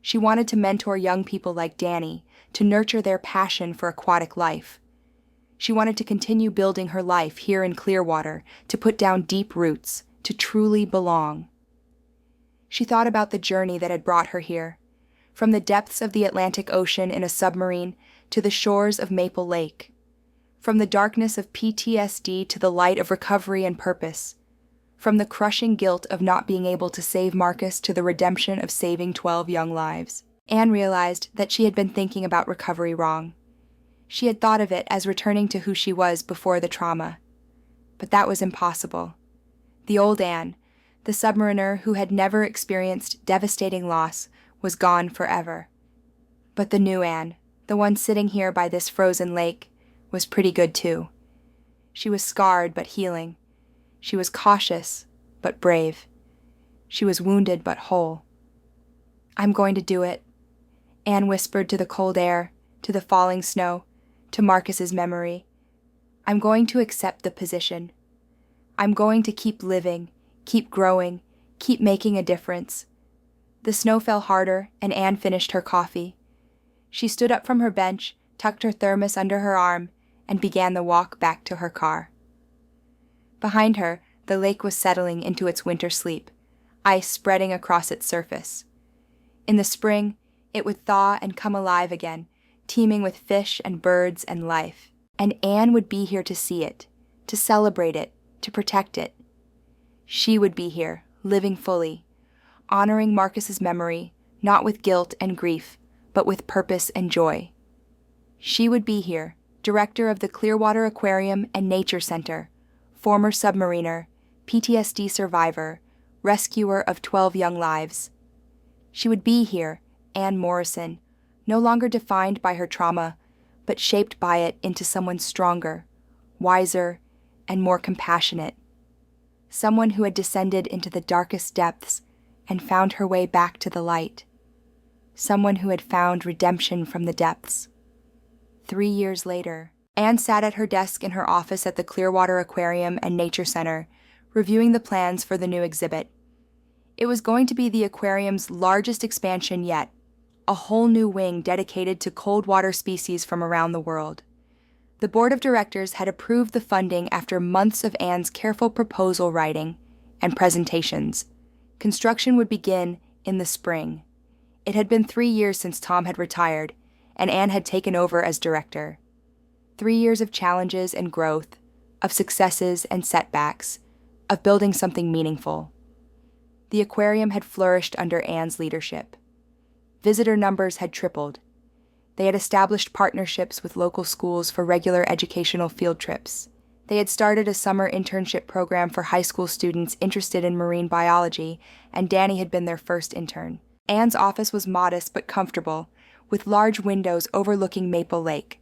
She wanted to mentor young people like Danny, to nurture their passion for aquatic life. She wanted to continue building her life here in Clearwater, to put down deep roots, to truly belong. She thought about the journey that had brought her here, from the depths of the Atlantic Ocean in a submarine to the shores of Maple Lake, from the darkness of PTSD to the light of recovery and purpose, from the crushing guilt of not being able to save Marcus to the redemption of saving 12 young lives. Anne realized that she had been thinking about recovery wrong. She had thought of it as returning to who she was before the trauma. But that was impossible. The old Anne, the submariner who had never experienced devastating loss, was gone forever. But the new Anne, the one sitting here by this frozen lake, was pretty good too. She was scarred but healing. She was cautious but brave. She was wounded but whole. I'm going to do it, Anne whispered to the cold air, to the falling snow, to Marcus's memory. I'm going to accept the position. I'm going to keep living, keep growing, keep making a difference. The snow fell harder, and Anne finished her coffee. She stood up from her bench, tucked her thermos under her arm, and began the walk back to her car. Behind her, the lake was settling into its winter sleep, ice spreading across its surface. In the spring, it would thaw and come alive again, teeming with fish and birds and life. And Anne would be here to see it, to celebrate it, to protect it. She would be here, living fully, honoring Marcus's memory, not with guilt and grief, but with purpose and joy. She would be here, director of the Clearwater Aquarium and Nature Center, former submariner, PTSD survivor, rescuer of 12 young lives. She would be here, Anne Morrison, no longer defined by her trauma, but shaped by it into someone stronger, wiser, and more compassionate. Someone who had descended into the darkest depths and found her way back to the light. Someone who had found redemption from the depths. 3 years later, Anne sat at her desk in her office at the Clearwater Aquarium and Nature Center, reviewing the plans for the new exhibit. It was going to be the aquarium's largest expansion yet, a whole new wing dedicated to cold water species from around the world. The board of directors had approved the funding after months of Anne's careful proposal writing and presentations. Construction would begin in the spring. It had been 3 years since Tom had retired, and Anne had taken over as director. 3 years of challenges and growth, of successes and setbacks, of building something meaningful. The aquarium had flourished under Anne's leadership. Visitor numbers had tripled. They had established partnerships with local schools for regular educational field trips. They had started a summer internship program for high school students interested in marine biology, and Danny had been their first intern. Anne's office was modest but comfortable, with large windows overlooking Maple Lake.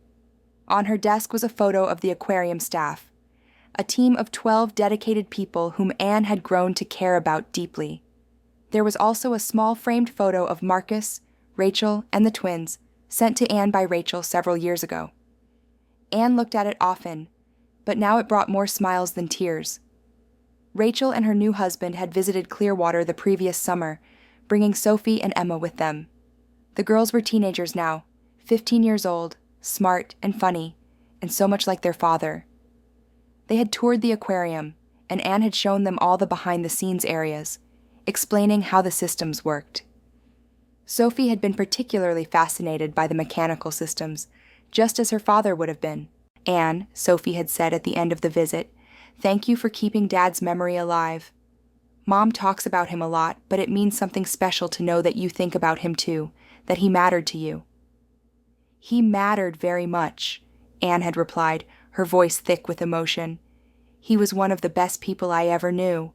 On her desk was a photo of the aquarium staff, a team of 12 dedicated people whom Anne had grown to care about deeply. There was also a small framed photo of Marcus, Rachel, and the twins, sent to Anne by Rachel several years ago. Anne looked at it often, but now it brought more smiles than tears. Rachel and her new husband had visited Clearwater the previous summer, bringing Sophie and Emma with them. The girls were teenagers now, 15 years old, smart and funny, and so much like their father. They had toured the aquarium, and Anne had shown them all the behind-the-scenes areas, explaining how the systems worked. Sophie had been particularly fascinated by the mechanical systems, just as her father would have been. "Anne," Sophie had said at the end of the visit, "thank you for keeping Dad's memory alive. Mom talks about him a lot, but it means something special to know that you think about him too, that he mattered to you." "He mattered very much," Anne had replied, her voice thick with emotion. "He was one of the best people I ever knew."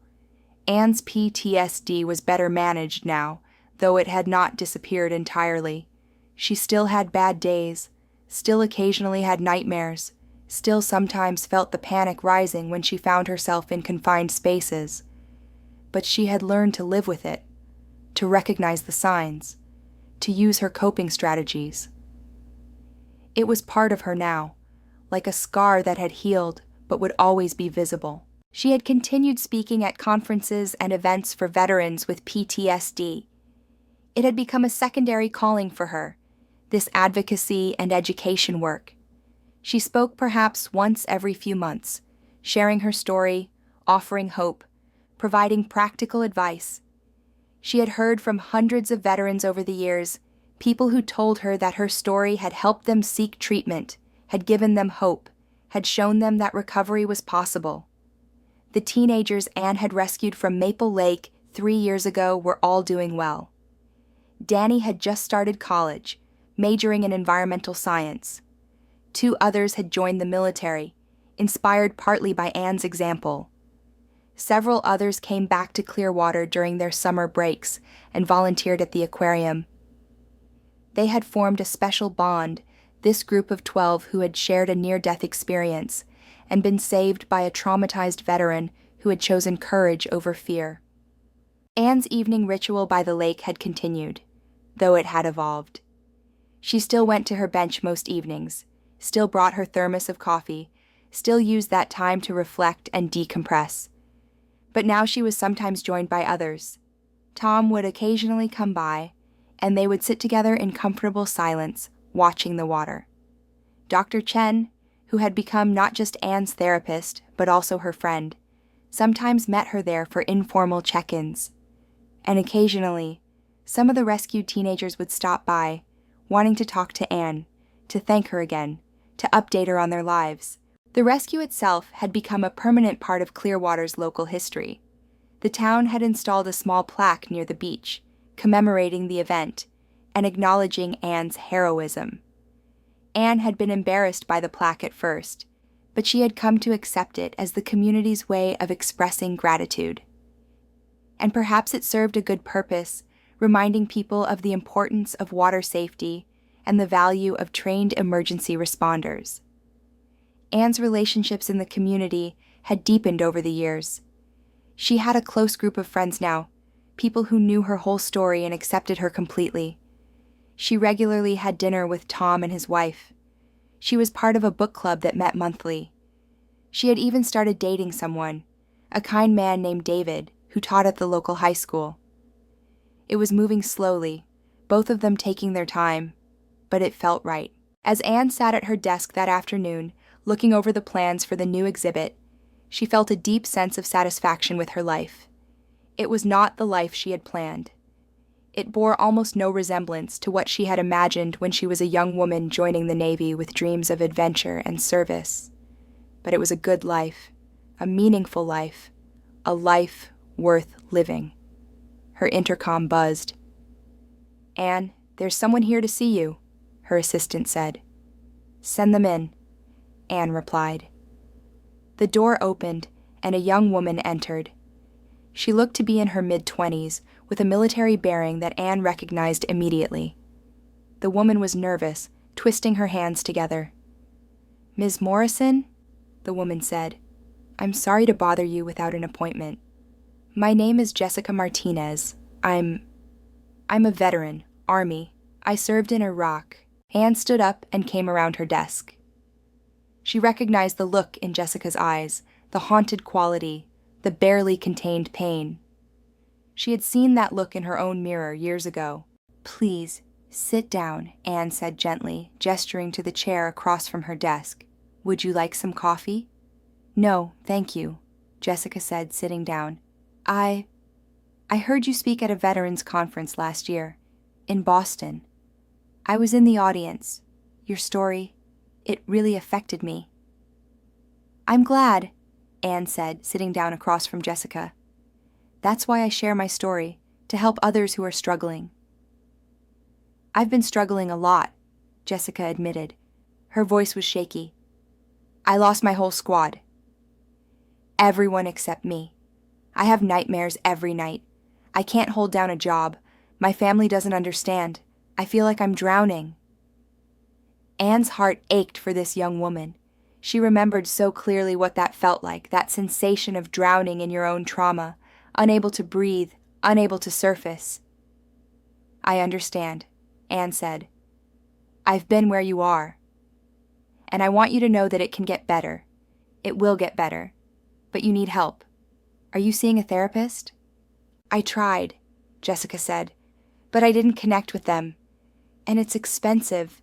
Anne's PTSD was better managed now, though it had not disappeared entirely. She still had bad days, still occasionally had nightmares, still sometimes felt the panic rising when she found herself in confined spaces. But she had learned to live with it, to recognize the signs, to use her coping strategies. It was part of her now, like a scar that had healed but would always be visible. She had continued speaking at conferences and events for veterans with PTSD. It had become a secondary calling for her, this advocacy and education work. She spoke perhaps once every few months, sharing her story, offering hope, providing practical advice. She had heard from hundreds of veterans over the years, people who told her that her story had helped them seek treatment, had given them hope, had shown them that recovery was possible. The teenagers Anne had rescued from Maple Lake 3 years ago were all doing well. Danny had just started college, majoring in environmental science. 2 others had joined the military, inspired partly by Anne's example. Several others came back to Clearwater during their summer breaks and volunteered at the aquarium. They had formed a special bond, this group of 12 who had shared a near-death experience and been saved by a traumatized veteran who had chosen courage over fear. Anne's evening ritual by the lake had continued, though it had evolved. She still went to her bench most evenings, still brought her thermos of coffee, still used that time to reflect and decompress. But now she was sometimes joined by others. Tom would occasionally come by, and they would sit together in comfortable silence, watching the water. Dr. Chen, who had become not just Anne's therapist, but also her friend, sometimes met her there for informal check-ins. And occasionally, some of the rescued teenagers would stop by, wanting to talk to Anne, to thank her again, to update her on their lives. The rescue itself had become a permanent part of Clearwater's local history. The town had installed a small plaque near the beach, commemorating the event and acknowledging Anne's heroism. Anne had been embarrassed by the plaque at first, but she had come to accept it as the community's way of expressing gratitude. And perhaps it served a good purpose, reminding people of the importance of water safety and the value of trained emergency responders. Anne's relationships in the community had deepened over the years. She had a close group of friends now, people who knew her whole story and accepted her completely. She regularly had dinner with Tom and his wife. She was part of a book club that met monthly. She had even started dating someone, a kind man named David, who taught at the local high school. It was moving slowly, both of them taking their time, but it felt right. As Anne sat at her desk that afternoon, looking over the plans for the new exhibit, she felt a deep sense of satisfaction with her life. It was not the life she had planned. It bore almost no resemblance to what she had imagined when she was a young woman joining the Navy with dreams of adventure and service. But it was a good life, a meaningful life, a life worth living. Her intercom buzzed. "Anne, there's someone here to see you," her assistant said. "Send them in," Anne replied. The door opened, and a young woman entered. She looked to be in her mid-20s, with a military bearing that Anne recognized immediately. The woman was nervous, twisting her hands together. "Ms. Morrison?" the woman said. "I'm sorry to bother you without an appointment. My name is Jessica Martinez. I'm a veteran, Army. I served in Iraq." Anne stood up and came around her desk. She recognized the look in Jessica's eyes, the haunted quality, the barely contained pain. She had seen that look in her own mirror years ago. "Please, sit down," Anne said gently, gesturing to the chair across from her desk. "Would you like some coffee?" "No, thank you," Jessica said, sitting down. I heard you speak at a veterans conference last year, in Boston. I was in the audience. Your story, it really affected me. I'm glad, Anne said, sitting down across from Jessica. That's why I share my story, to help others who are struggling. I've been struggling a lot, Jessica admitted. Her voice was shaky. I lost my whole squad. Everyone except me. I have nightmares every night. I can't hold down a job. My family doesn't understand. I feel like I'm drowning. Anne's heart ached for this young woman. She remembered so clearly what that felt like, that sensation of drowning in your own trauma, unable to breathe, unable to surface. I understand, Anne said. I've been where you are. And I want you to know that it can get better. It will get better. But you need help. Are you seeing a therapist? I tried, Jessica said, but I didn't connect with them. And it's expensive.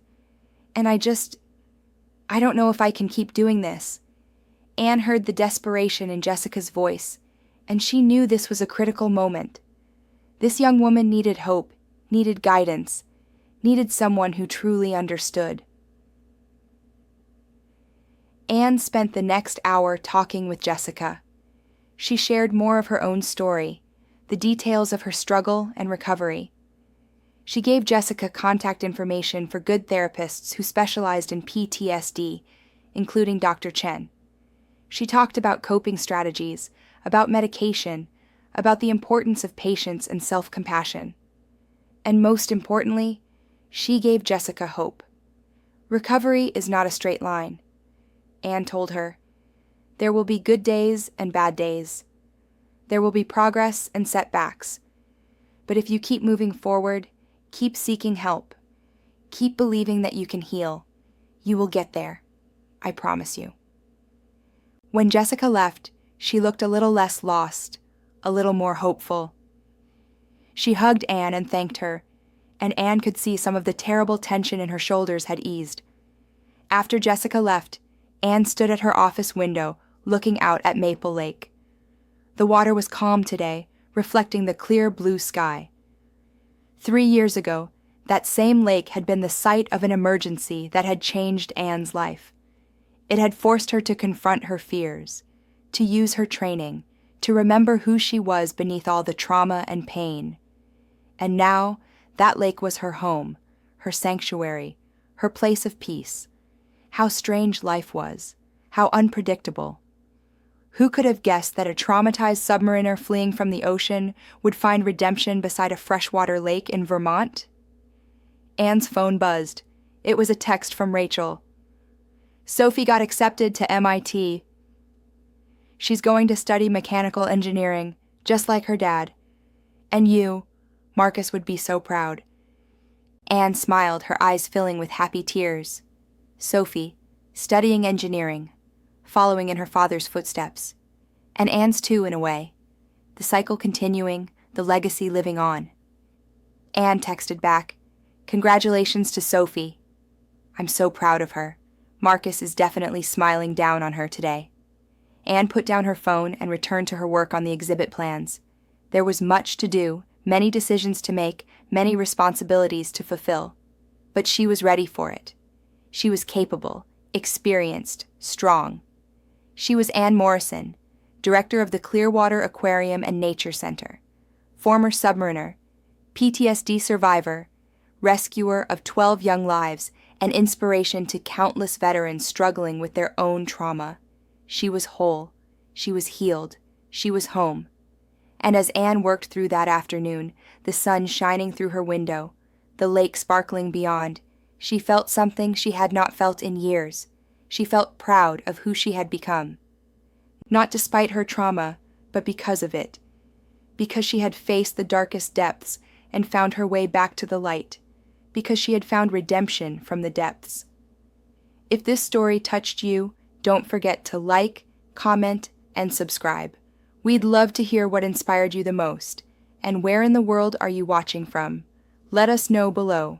And I don't know if I can keep doing this. Anne heard the desperation in Jessica's voice, and she knew this was a critical moment. This young woman needed hope, needed guidance, needed someone who truly understood. Anne spent the next hour talking with Jessica. She shared more of her own story, the details of her struggle and recovery. She gave Jessica contact information for good therapists who specialized in PTSD, including Dr. Chen. She talked about coping strategies, about medication, about the importance of patience and self-compassion. And most importantly, she gave Jessica hope. Recovery is not a straight line. Anne told her, there will be good days and bad days. There will be progress and setbacks. But if you keep moving forward, keep seeking help, keep believing that you can heal, you will get there. I promise you. When Jessica left, she looked a little less lost, a little more hopeful. She hugged Anne and thanked her, and Anne could see some of the terrible tension in her shoulders had eased. After Jessica left, Anne stood at her office window, looking out at Maple Lake. The water was calm today, reflecting the clear blue sky. 3 years ago, that same lake had been the site of an emergency that had changed Anne's life. It had forced her to confront her fears, to use her training, to remember who she was beneath all the trauma and pain. And now, that lake was her home, her sanctuary, her place of peace. How strange life was, how unpredictable. Who could have guessed that a traumatized submariner fleeing from the ocean would find redemption beside a freshwater lake in Vermont? Anne's phone buzzed. It was a text from Rachel. Sophie got accepted to MIT. She's going to study mechanical engineering, just like her dad. And you, Marcus would be so proud. Anne smiled, her eyes filling with happy tears. Sophie, studying engineering, following in her father's footsteps. And Anne's too, in a way. The cycle continuing, the legacy living on. Anne texted back, "Congratulations to Sophie. I'm so proud of her. Marcus is definitely smiling down on her today." Anne put down her phone and returned to her work on the exhibit plans. There was much to do, many decisions to make, many responsibilities to fulfill. But she was ready for it. She was capable, experienced, strong. She was Anne Morrison, director of the Clearwater Aquarium and Nature Center, former submariner, PTSD survivor, rescuer of 12 young lives, and inspiration to countless veterans struggling with their own trauma. She was whole. She was healed. She was home. And as Anne worked through that afternoon, the sun shining through her window, the lake sparkling beyond, she felt something she had not felt in years. She felt proud of who she had become. Not despite her trauma, but because of it. Because she had faced the darkest depths and found her way back to the light. Because she had found redemption from the depths. If this story touched you, don't forget to like, comment, and subscribe. We'd love to hear what inspired you the most, and where in the world are you watching from? Let us know below.